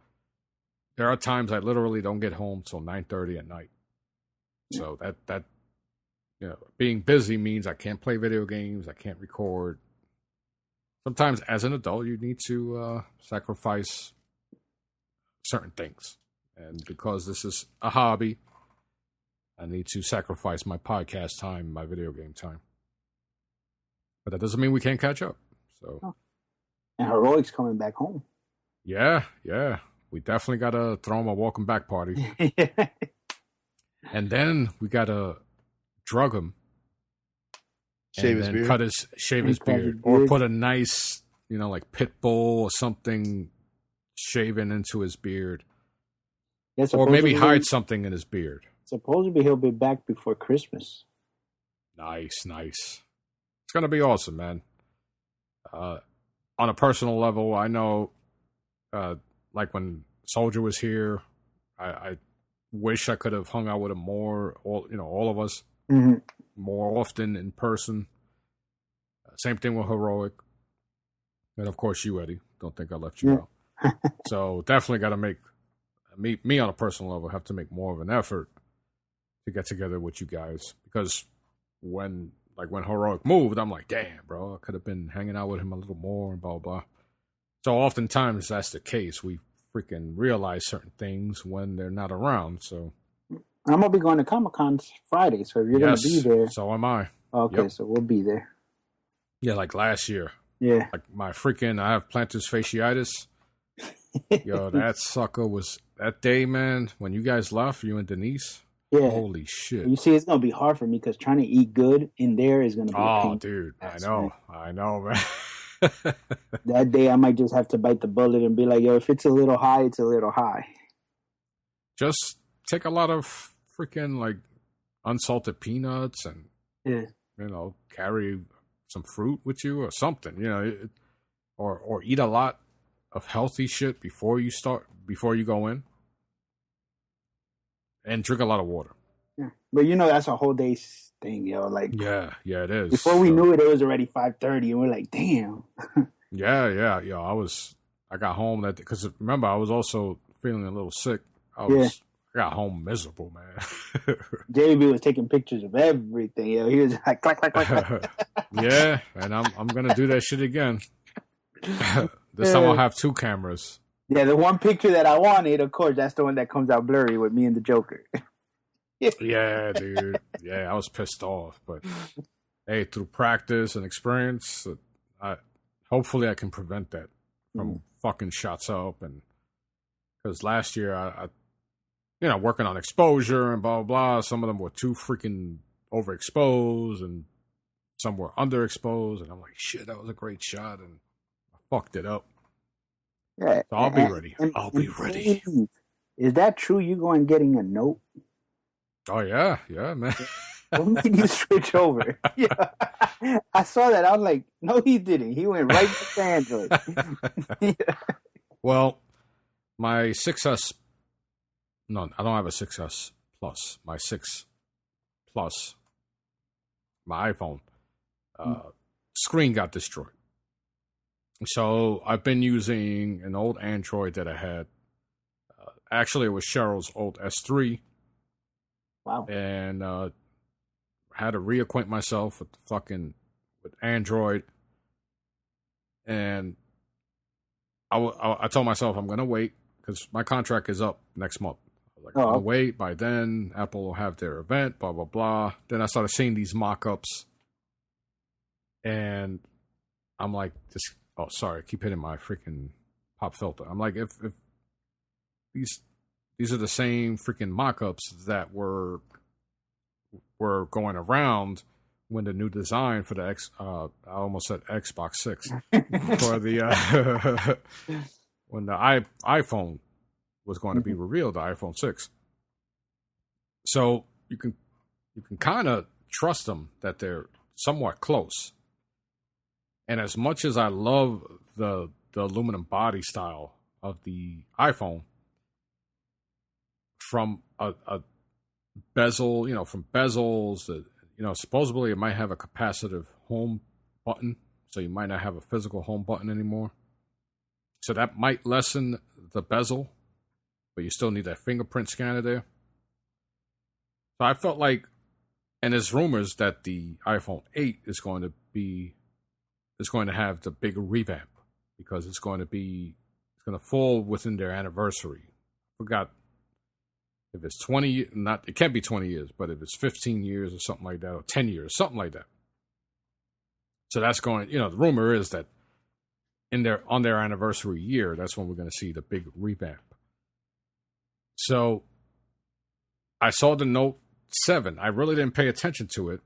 A: there are times I literally don't get home till 9:30 at night. So that being busy means I can't play video games, I can't record. Sometimes as an adult, you need to sacrifice certain things. And because this is a hobby, I need to sacrifice my podcast time, my video game time. But that doesn't mean we can't catch up. So,
B: And Heroic's coming back home.
A: yeah. We definitely got to throw him a welcome back party. And then we got to drug him.
C: Shave
A: and
C: his
A: then
C: beard.
A: shave his beard. Or put a nice, like pit bull or something shaven into his beard.
B: Yeah,
A: Or maybe hide something in his beard.
B: Supposedly he'll be back before Christmas.
A: Nice. It's going to be awesome, man. On a personal level, I know, like when Soldier was here, I wish I could have hung out with him more, all of us, more often in person. Same thing with Heroic. And of course you, Eddie. Don't think I left you out. So definitely got to make, me on a personal level, have to make more of an effort to get together with you guys. Because when Heroic moved, I'm like, damn, bro, I could have been hanging out with him a little more and blah, blah. So oftentimes that's the case. We freaking realize certain things when they're not around. So
B: I'm going to be going to Comic-Con Friday, so if you're going to be there.
A: So am I.
B: Okay, so we'll be there.
A: Yeah, like last year.
B: Yeah.
A: Like I have plantar fasciitis. Yo, that sucker was, that day, man, when you guys left, you and Denise.
B: Yeah.
A: Holy shit.
B: You see, it's going to be hard for me because trying to eat good in there is going to be a pain.
A: Dude. I know, man.
B: That day, I might just have to bite the bullet and be like, yo, if it's a little high, it's a little high.
A: Just take a lot of freaking, like, unsalted peanuts and, carry some fruit with you or something, or eat a lot of healthy shit before you go in. And drink a lot of water.
B: Yeah. But that's a whole day thing, yo. Like,
A: yeah, it is.
B: Before we knew it, it was already 5:30, and we're like, damn.
A: Yeah. I got home because remember I was also feeling a little sick. I got home miserable, man.
B: JB was taking pictures of everything. Yo, he was like, clack, clack, clack, clack.
A: Yeah, and I'm gonna do that shit again. This time I'll have 2 cameras.
B: Yeah, the one picture that I wanted, of course, that's the one that comes out blurry with me and the Joker.
A: Yeah, dude. Yeah, I was pissed off, but hey, through practice and experience, hopefully I can prevent that from fucking shots up. And because last year I working on exposure and blah, blah, blah. Some of them were too freaking overexposed and some were underexposed. And I'm like, shit, that was a great shot. And I fucked it up.
B: Yeah,
A: so I'll be ready. I'll be ready.
B: Is that true? You going getting a note?
A: Oh, yeah, man.
B: What made you switch over? Yeah. I saw that. I was like, no, he didn't. He went right to Android. Yeah.
A: Well, my 6S, no, I don't have a 6S Plus. My 6 Plus, my iPhone, screen got destroyed. So I've been using an old Android that I had. Actually, it was Cheryl's old S3.
B: Wow.
A: And had to reacquaint myself with Android. And I told myself I'm going to wait because my contract is up next month. I was like, I'm going to wait. By then, Apple will have their event, blah, blah, blah. Then I started seeing these mock-ups. And I'm like, oh, sorry, I keep hitting my freaking pop filter. I'm like, if these are the same freaking mock-ups that were going around when the new design for the I almost said Xbox 6 for the when the iPhone was going to be revealed, the iPhone 6. So you can kind of trust them that they're somewhat close. And as much as I love the aluminum body style of the iPhone, from a bezel, from bezels that, supposedly it might have a capacitive home button, so you might not have a physical home button anymore. So that might lessen the bezel, but you still need that fingerprint scanner there. So I felt like, and there's rumors that the iPhone 8 is going to have the big revamp because it's going to fall within their anniversary. I forgot if it's 20, it can't be 20 years, but if it's 15 years or something like that, or 10 years, something like that. So that's going, the rumor is that on their anniversary year, that's when we're going to see the big revamp. So I saw the Note 7. I really didn't pay attention to it,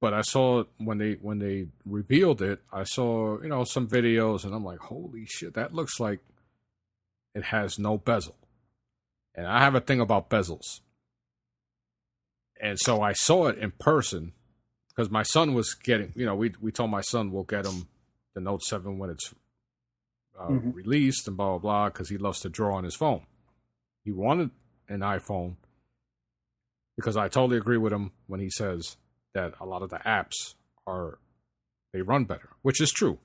A: but I saw when they revealed it, I saw, some videos, and I'm like, holy shit, that looks like it has no bezel. And I have a thing about bezels. And so I saw it in person because my son was getting, we told my son we'll get him the Note 7 when it's released and blah, blah, blah, because he loves to draw on his phone. He wanted an iPhone because I totally agree with him when he says that a lot of the apps they run better, which is true.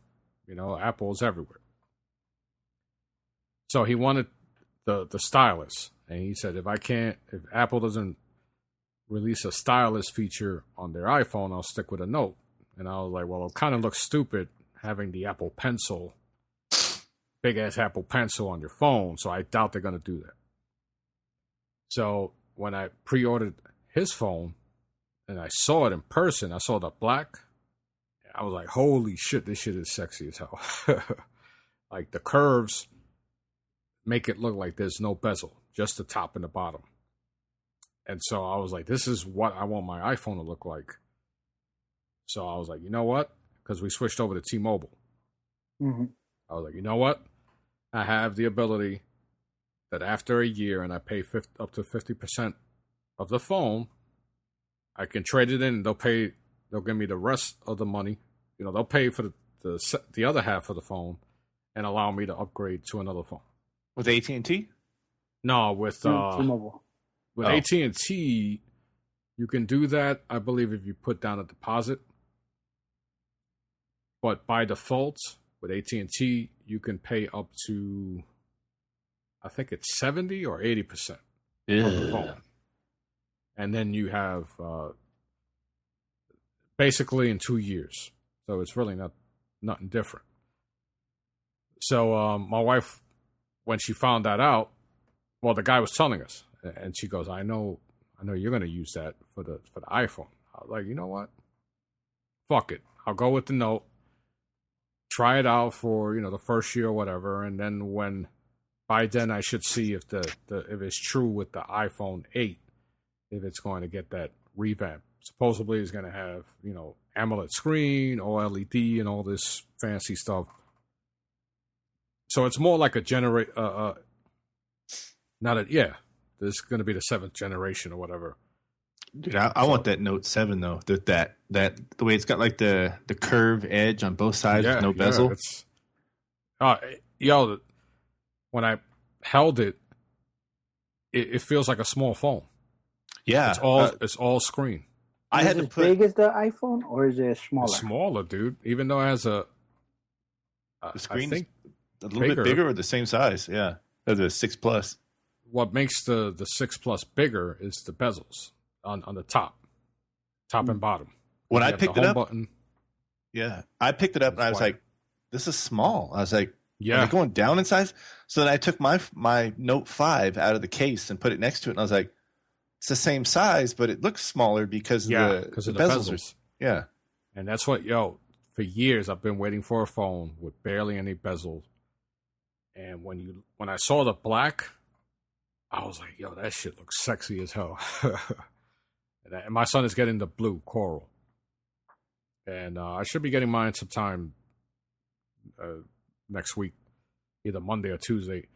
A: Apple is everywhere. So he wanted the stylus. And he said, if Apple doesn't release a stylus feature on their iPhone, I'll stick with a Note. And I was like, well, it kind of looks stupid having the Apple Pencil, big-ass Apple Pencil on your phone. So I doubt they're going to do that. So when I pre-ordered his phone and I saw it in person, I saw the black. I was like, holy shit, this shit is sexy as hell. Like the curves make it look like there's no bezel, just the top and the bottom. And so I was like, this is what I want my iPhone to look like. So I was like, you know what? Because we switched over to T-Mobile.
B: Mm-hmm.
A: I was like, you know what? I have the ability that after a year and I pay up to 50% of the phone, I can trade it in and they'll give me the rest of the money. They'll pay for the other half of the phone and allow me to upgrade to another phone.
C: With AT&T?
A: No, with
B: T-Mobile.
A: With AT&T, you can do that, I believe, if you put down a deposit. But by default, with AT&T, you can pay up to, I think it's 70 or 80% of the phone. And then you have basically in 2 years. So it's really nothing different. So my wife, when she found that out, well, the guy was telling us, and she goes, I know you're going to use that for the iPhone. I was like, you know what? Fuck it. I'll go with the Note. Try it out for, the first year or whatever. And then by then I should see if if it's true with the iPhone 8, if it's going to get that revamp. Supposedly it's going to have, AMOLED screen, OLED, and all this fancy stuff. So it's more like a this is going to be the 7th generation or whatever.
C: Dude, I want that Note 7 though. That the way it's got like the curve edge on both sides with no bezel. When I held it, it feels like a small phone. Yeah,
A: it's all screen.
B: I had to put. Big as the iPhone, or is it smaller?
A: It's smaller, dude. Even though it has the
C: screen is a little bit bigger or the same size. Yeah, the 6 Plus.
A: What makes the 6 Plus bigger is the bezels on the top and bottom.
C: When I picked it up,
A: button,
C: I picked it up and I was like, "This is small." I was like,
A: "Yeah,
C: am I going down in size?" So then I took my Note 5 out of the case and put it next to it, and I was like, "It's the same size, but it looks smaller because of the bezels." Yeah,
A: and that's what for years I've been waiting for a phone with barely any bezels, and when I saw the black, I was like, yo, that shit looks sexy as hell. And my son is getting the blue coral. And I should be getting mine sometime next week, either Monday or Tuesday.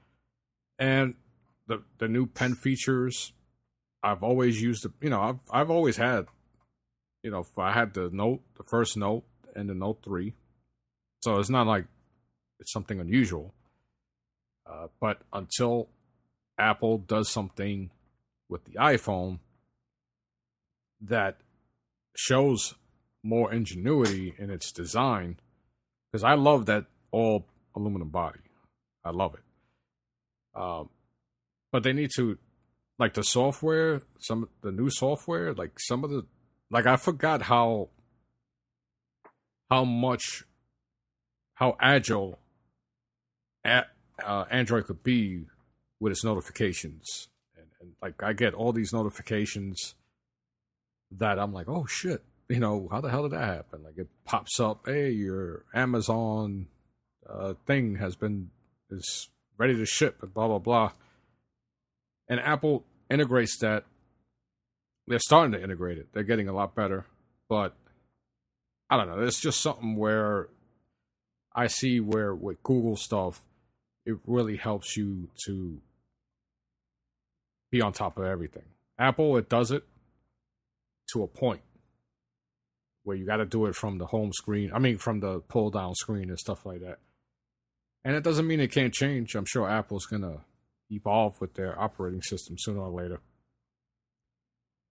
A: And the new pen features, I've always used I've always had, I had the Note, the first Note, and the Note 3. So it's not like it's something unusual. But until Apple does something with the iPhone that shows more ingenuity in its design, because I love that all aluminum body. I love it. But they need to, like the software, the new software, like some of the, like I forgot how agile Android could be with its notifications. And like I get all these notifications that I'm like, oh shit, how the hell did that happen? Like it pops up, hey, your Amazon thing is ready to ship, and blah blah blah. And Apple integrates that. They're starting to integrate it. They're getting a lot better, but I don't know. It's just something where I see where with Google stuff, it really helps you to be on top of everything. Apple, it does it to a point where you got to do it from the home screen. I mean, from the pull down screen and stuff like that. And it doesn't mean it can't change. I'm sure Apple's going to evolve with their operating system sooner or later.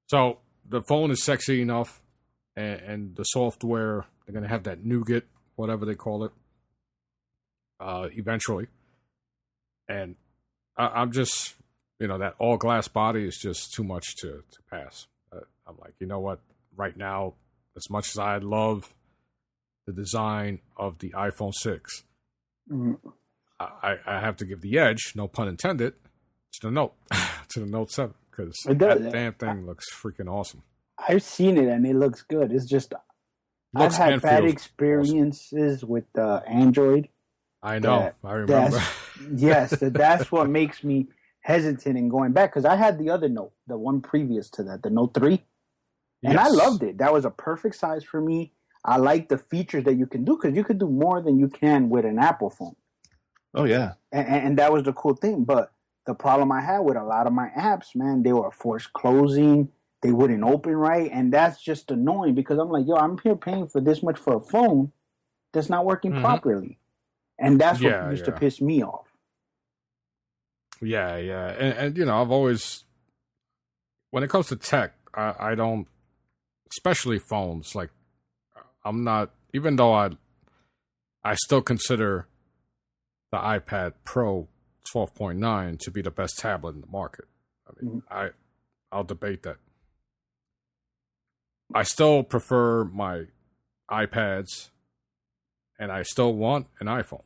A: So the phone is sexy enough, and the software, they're going to have that nougat, whatever they call it, eventually. And I'm just, that all glass body is just too much to pass. I'm like, you know what? Right now, as much as I love the design of the iPhone 6, I have to give the edge, no pun intended, to the Note, to the Note 7, because that damn thing looks freaking awesome.
B: I've seen it and it looks good. It's just I've had bad experiences with Android.
A: I know. I remember.
B: That's what makes me hesitant in going back, because I had the other Note, the one previous to that, the Note 3, and I loved it. That was a perfect size for me. I like the features that you can do, because you could do more than you can with an Apple phone.
C: Oh, yeah.
B: And that was the cool thing. But the problem I had with a lot of my apps, man, they were forced closing. They wouldn't open right. And that's just annoying, because I'm like, I'm here paying for this much for a phone that's not working properly. And that's what used to piss me off.
A: Yeah. And I've always, when it comes to tech, I don't, especially phones, like, I'm not, even though I still consider the iPad Pro 12.9 to be the best tablet in the market. I mean, I'll debate that. I still prefer my iPads, and I still want an iPhone.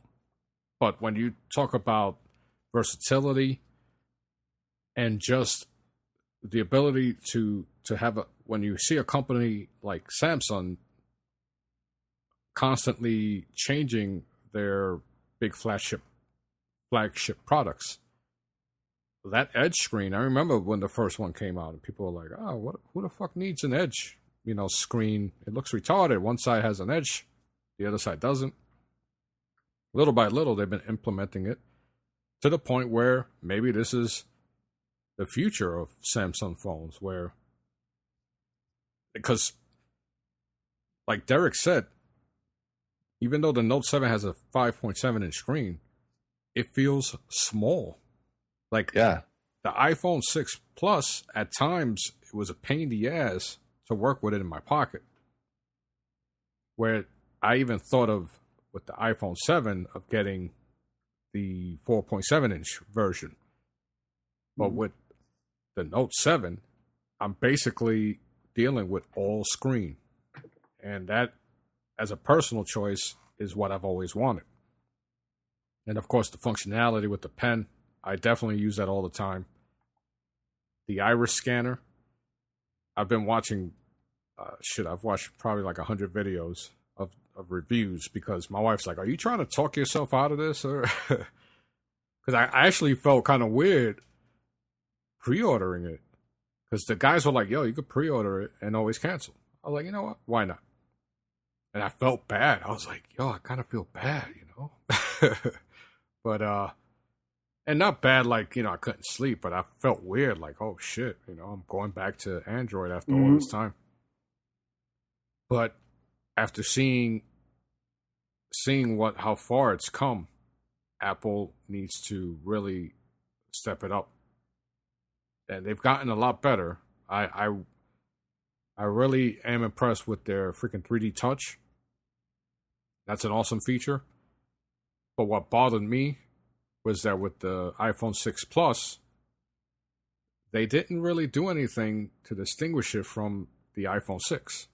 A: But when you talk about versatility and just the ability to have when you see a company like Samsung constantly changing their big flagship products, that Edge screen, I remember when the first one came out and people were like, oh, who the fuck needs an Edge screen? It looks retarded. One side has an edge, the other side doesn't. Little by little, they've been implementing it to the point where maybe this is the future of Samsung phones, because like Derek said, even though the Note 7 has a 5.7 inch screen, it feels small. Like the iPhone 6 Plus, at times, it was a pain in the ass to work with it in my pocket. Where I even thought of, with the iPhone 7, of getting the 4.7 inch version. But with the Note 7, I'm basically dealing with all screen. And that, as a personal choice, is what I've always wanted. And of course, the functionality with the pen, I definitely use that all the time. The iris scanner, I've been watching, I've watched probably like 100 videos of reviews, because my wife's like, are you trying to talk yourself out of this? Or because I actually felt kind of weird pre-ordering it, because the guys were like, yo, you could pre-order it and always cancel. I was like, you know what? Why not? And I felt bad. I was like, yo, I kind of feel bad, But, and not bad like, I couldn't sleep, but I felt weird, like, oh shit, I'm going back to Android after all this time. But after seeing how far it's come, Apple needs to really step it up. And they've gotten a lot better. I really am impressed with their freaking 3D Touch. That's an awesome feature. But what bothered me was that with the iPhone 6 Plus, they didn't really do anything to distinguish it from the iPhone 6.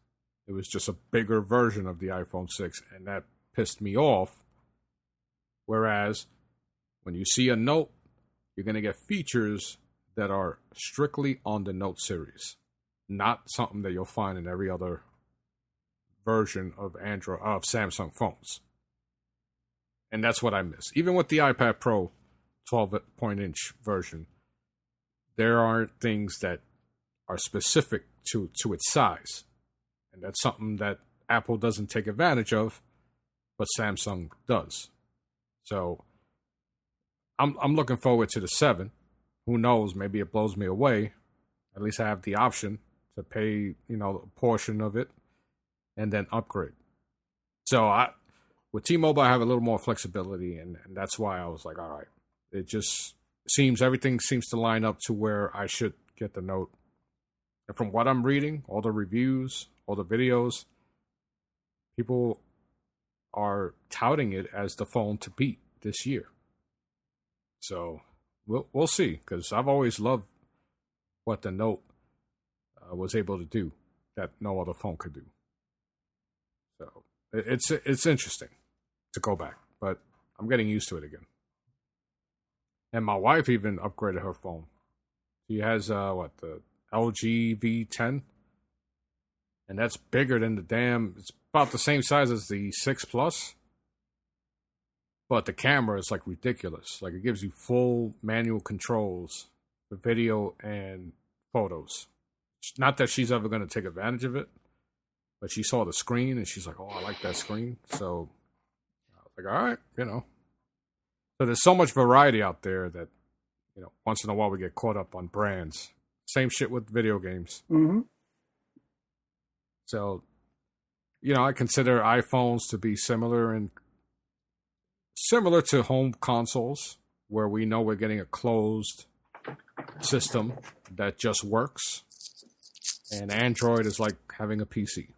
A: It was just a bigger version of the iPhone 6, and that pissed me off. Whereas when you see a Note, you're going to get features that are strictly on the Note series, not something that you'll find in every other version of Samsung phones. And that's what I miss. Even with the iPad Pro 12-point-inch version, there aren't things that are specific to its size. And that's something that Apple doesn't take advantage of, but Samsung does. So I'm looking forward to the 7. Who knows? Maybe it blows me away. At least I have the option to pay, a portion of it and then upgrade. So with T-Mobile, I have a little more flexibility, and that's why I was like, all right. It just everything seems to line up to where I should get the Note. And from what I'm reading, all the reviews, all the videos, people are touting it as the phone to beat this year. So we'll see, because I've always loved what the Note was able to do that no other phone could do. So it's interesting to go back, but I'm getting used to it again. And my wife even upgraded her phone. She has the LG V10, and that's bigger than it's about the same size as the 6 Plus. But the camera is like ridiculous. Like, it gives you full manual controls for video and photos. Not that she's ever going to take advantage of it, but she saw the screen and she's like, "Oh, I like that screen." So I was like, all right, So there's so much variety out there that, once in a while we get caught up on brands. Same shit with video games.
B: Mm-hmm.
A: So, I consider iPhones to be similar to home consoles, where we know we're getting a closed system that just works. And Android is like having a PC.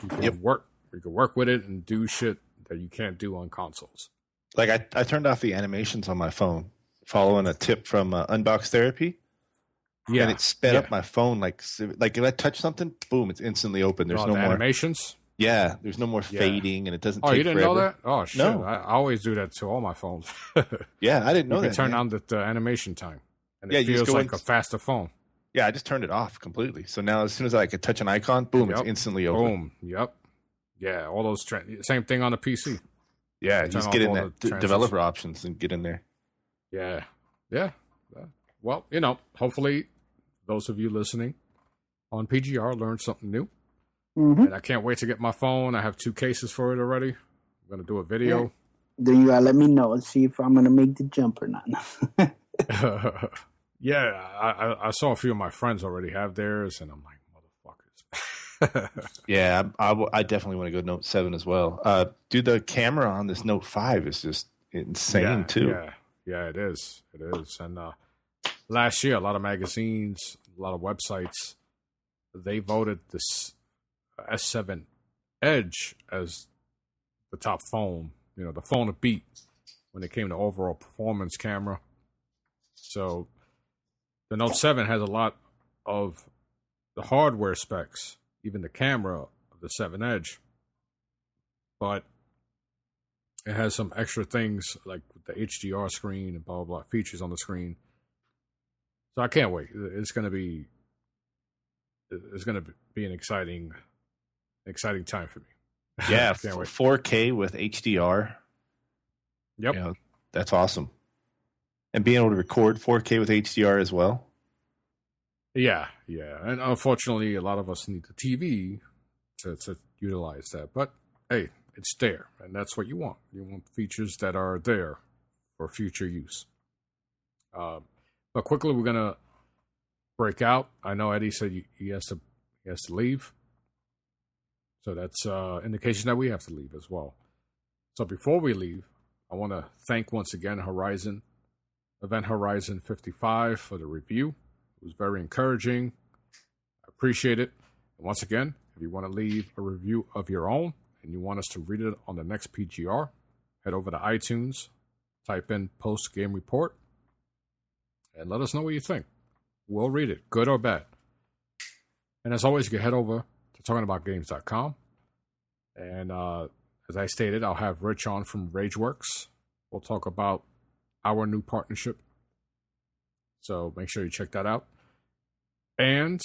A: You can work with it and do shit that you can't do on consoles.
C: Like I turned off the animations on my phone, following a tip from Unbox Therapy. Yeah, and it sped up my phone like if I touch something, boom, it's instantly open. There's no more
A: animations.
C: Yeah, there's no more fading, and it doesn't.
A: Oh,
C: take
A: you didn't
C: forever.
A: know that? Oh shit!
C: No.
A: I always do that to all my phones.
C: Yeah, I didn't know
A: you
C: that.
A: You turn on the animation time, and it feels like a faster phone.
C: Yeah, I just turned it off completely. So now, as soon as I could touch an icon, boom, it's instantly open.
A: Boom. Yep. Yeah, all those same thing on the PC.
C: Yeah, just get in that developer options and get in there.
A: Yeah. Well, hopefully those of you listening on PGR learned something new.
B: Mm-hmm.
A: And I can't wait to get my phone. I have 2 cases for it already. I'm going to do a video.
B: Yeah. Then you got to let me know and see if I'm going to make the jump or not.
A: Yeah, I saw a few of my friends already have theirs, and I'm like, motherfuckers.
C: Yeah, I definitely want to go Note 7 as well. Dude, the camera on this Note 5 is just insane, too.
A: Yeah, it is. It is. And last year, a lot of magazines, a lot of websites, they voted this S7 Edge as the top phone, the phone to beat when it came to overall performance camera. So the Note 7 has a lot of the hardware specs, even the camera of the 7 Edge, but it has some extra things like the HDR screen and blah, blah, blah, features on the screen. So I can't wait. It's going to be an exciting time for me.
C: Yeah,
A: can't wait.
C: 4K with HDR.
A: Yep.
C: That's awesome. And being able to record 4K with HDR as well.
A: Yeah. And unfortunately, a lot of us need the TV to utilize that. But, hey, it's there, and that's what you want. You want features that are there for future use. But quickly, we're going to break out. I know Eddie said he has to leave. So that's indication that we have to leave as well. So before we leave, I want to thank once again Event Horizon 55 for the review. It was very encouraging. I appreciate it. And once again, if you want to leave a review of your own and you want us to read it on the next PGR, head over to iTunes, type in Post Game Report, and let us know what you think. We'll read it, good or bad. And as always, you can head over to talkingaboutgames.com. And as I stated, I'll have Rich on from RageWorks. We'll talk about our new partnership. So make sure you check that out. And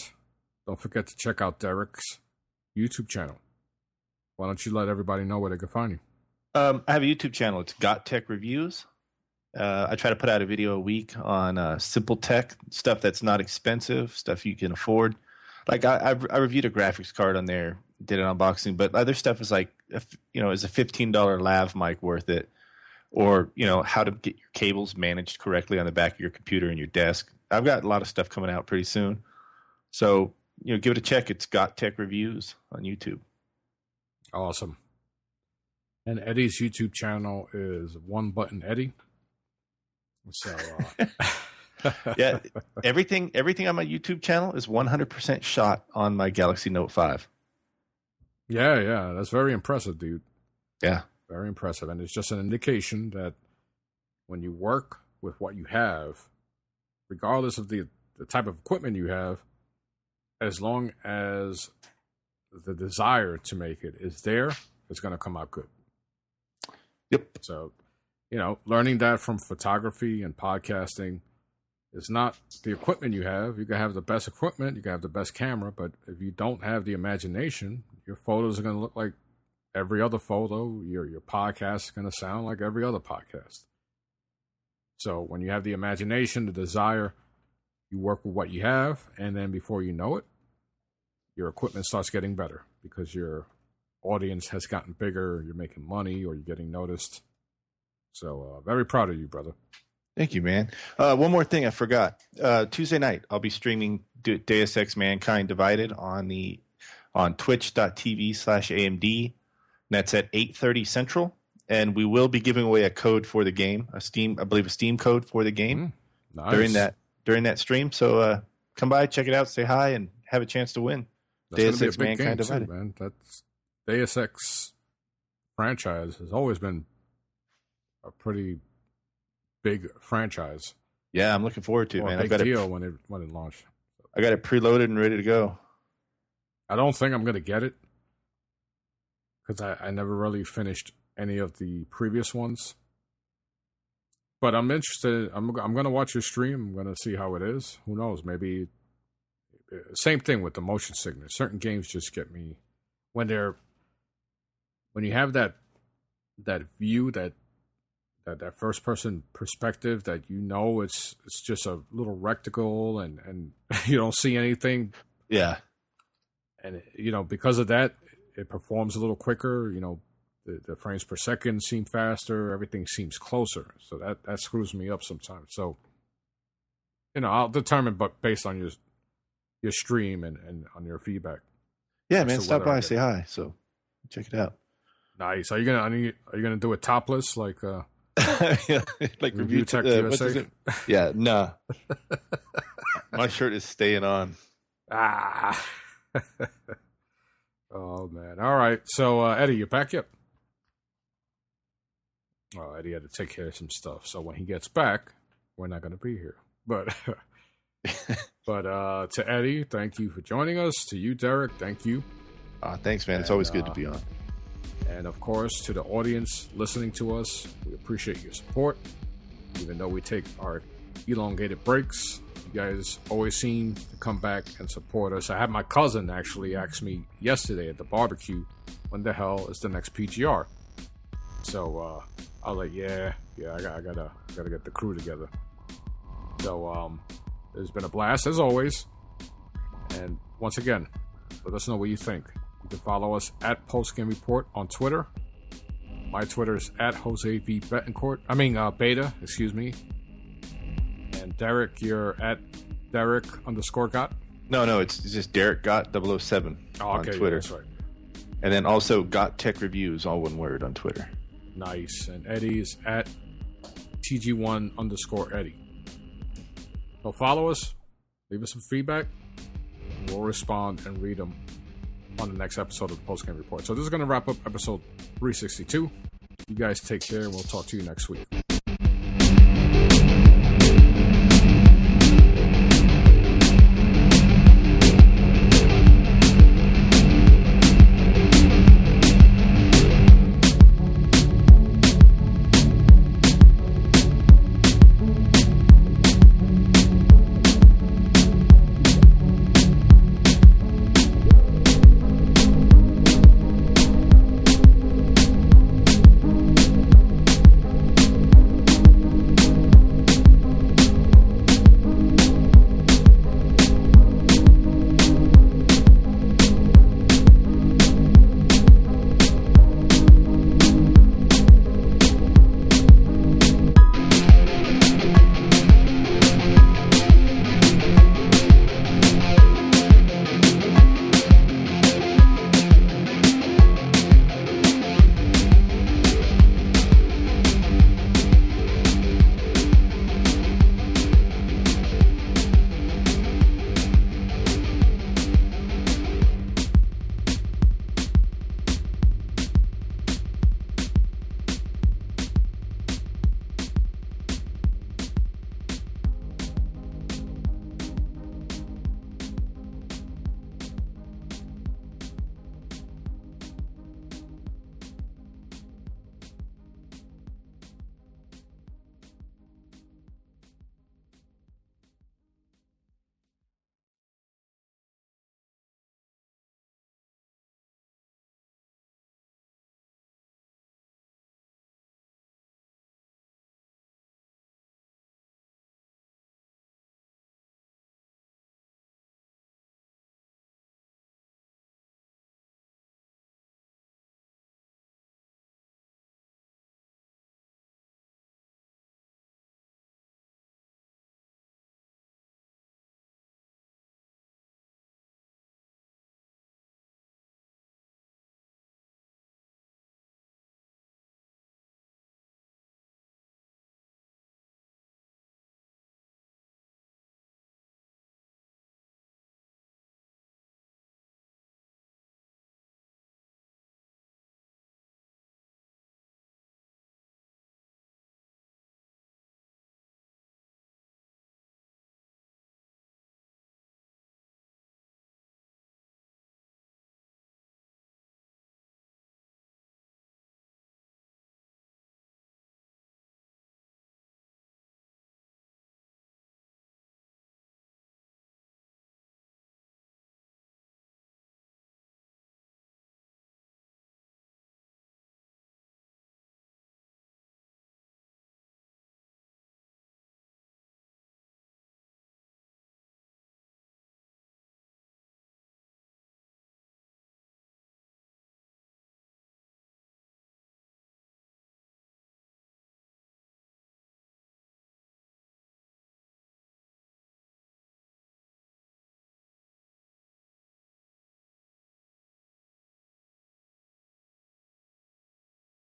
A: don't forget to check out Derek's YouTube channel. Why don't you let everybody know where they can find you?
C: I have a YouTube channel. It's Got Tech Reviews. I try to put out a video a week on simple tech, stuff that's not expensive, stuff you can afford. Like I reviewed a graphics card on there, did an unboxing, but other stuff is like, is a $15 lav mic worth it? Or, how to get your cables managed correctly on the back of your computer and your desk. I've got a lot of stuff coming out pretty soon. So, give it a check. It's Got Tech Reviews on YouTube.
A: Awesome. And Eddie's YouTube channel is One Button Eddie. So,
C: yeah, everything on my YouTube channel is 100% shot on my Galaxy Note 5.
A: Yeah, that's very impressive, dude.
C: Yeah.
A: Very impressive. And it's just an indication that when you work with what you have, regardless of the type of equipment you have, as long as the desire to make it is there, it's going to come out good.
C: Yep.
A: So, learning that from photography and podcasting is not the equipment you have. You can have the best equipment, you can have the best camera, but if you don't have the imagination, your photos are going to look like every other photo. Your podcast is going to sound like every other podcast. So when you have the imagination, the desire, you work with what you have, and then before you know it, your equipment starts getting better because your audience has gotten bigger, you're making money, or you're getting noticed. So very proud of you, brother.
C: Thank you, man. One more thing I forgot. Tuesday night, I'll be streaming Deus Ex Mankind Divided on twitch.tv/AMD. That's at 8:30 Central. And we will be giving away a code for the game, a Steam code for the game
A: Nice.
C: during that stream. So come by, check it out, say hi, and have a chance to win.
A: That's
C: Deus Ex Mankind Divided.
A: too, man. That's Deus Ex franchise has always been a pretty big franchise.
C: Yeah, I'm looking forward to it,
A: Or
C: man.
A: a big deal when it launched.
C: I got it preloaded and ready to go.
A: I don't think I'm going to get it because I never really finished any of the previous ones. But I'm interested. I'm going to watch your stream. I'm going to see how it is. Who knows? Maybe same thing with the motion sickness. Certain games just get me when you have that view, that first person perspective, that it's just a little rectangle and you don't see anything.
C: Yeah.
A: And because of that, it performs a little quicker. The frames per second seem faster. Everything seems closer. So that screws me up sometimes. So, I'll determine, but based on your stream and on your feedback.
C: Yeah, man, stop by, say hi. So check it out.
A: Nice. Are you gonna do it topless like
C: like
A: Review Tech USA?
C: Yeah, nah. My shirt is staying on.
A: Ah. Oh man. All right. So Eddie, you back yet? Oh, Eddie had to take care of some stuff. So when he gets back, we're not gonna be here. But to Eddie, thank you for joining us. To you, Derek, thank you.
C: Thanks, man. It's always good to be on.
A: And of course, to the audience listening to us, we appreciate your support. Even though we take our elongated breaks, you guys always seem to come back and support us. I had my cousin actually ask me yesterday at the barbecue, when the hell is the next PGR? So I was like, yeah, I gotta get the crew together. So it's been a blast as always. And once again, let us know what you think. You can follow us at Postgame Report on Twitter. My Twitter is at Jose V. Beta, excuse me. And Derek, you're at Derek_Gott.
C: No, it's just Derek Gott 007 on Twitter.
A: That's right.
C: And then also Got Tech Reviews, all one word, on Twitter.
A: Nice. And Eddie is at TG1_Eddie. So follow us, leave us some feedback, and we'll respond and read them on the next episode of the Postgame Report. So this is going to wrap up episode 362. You guys take care. We'll talk to you next week.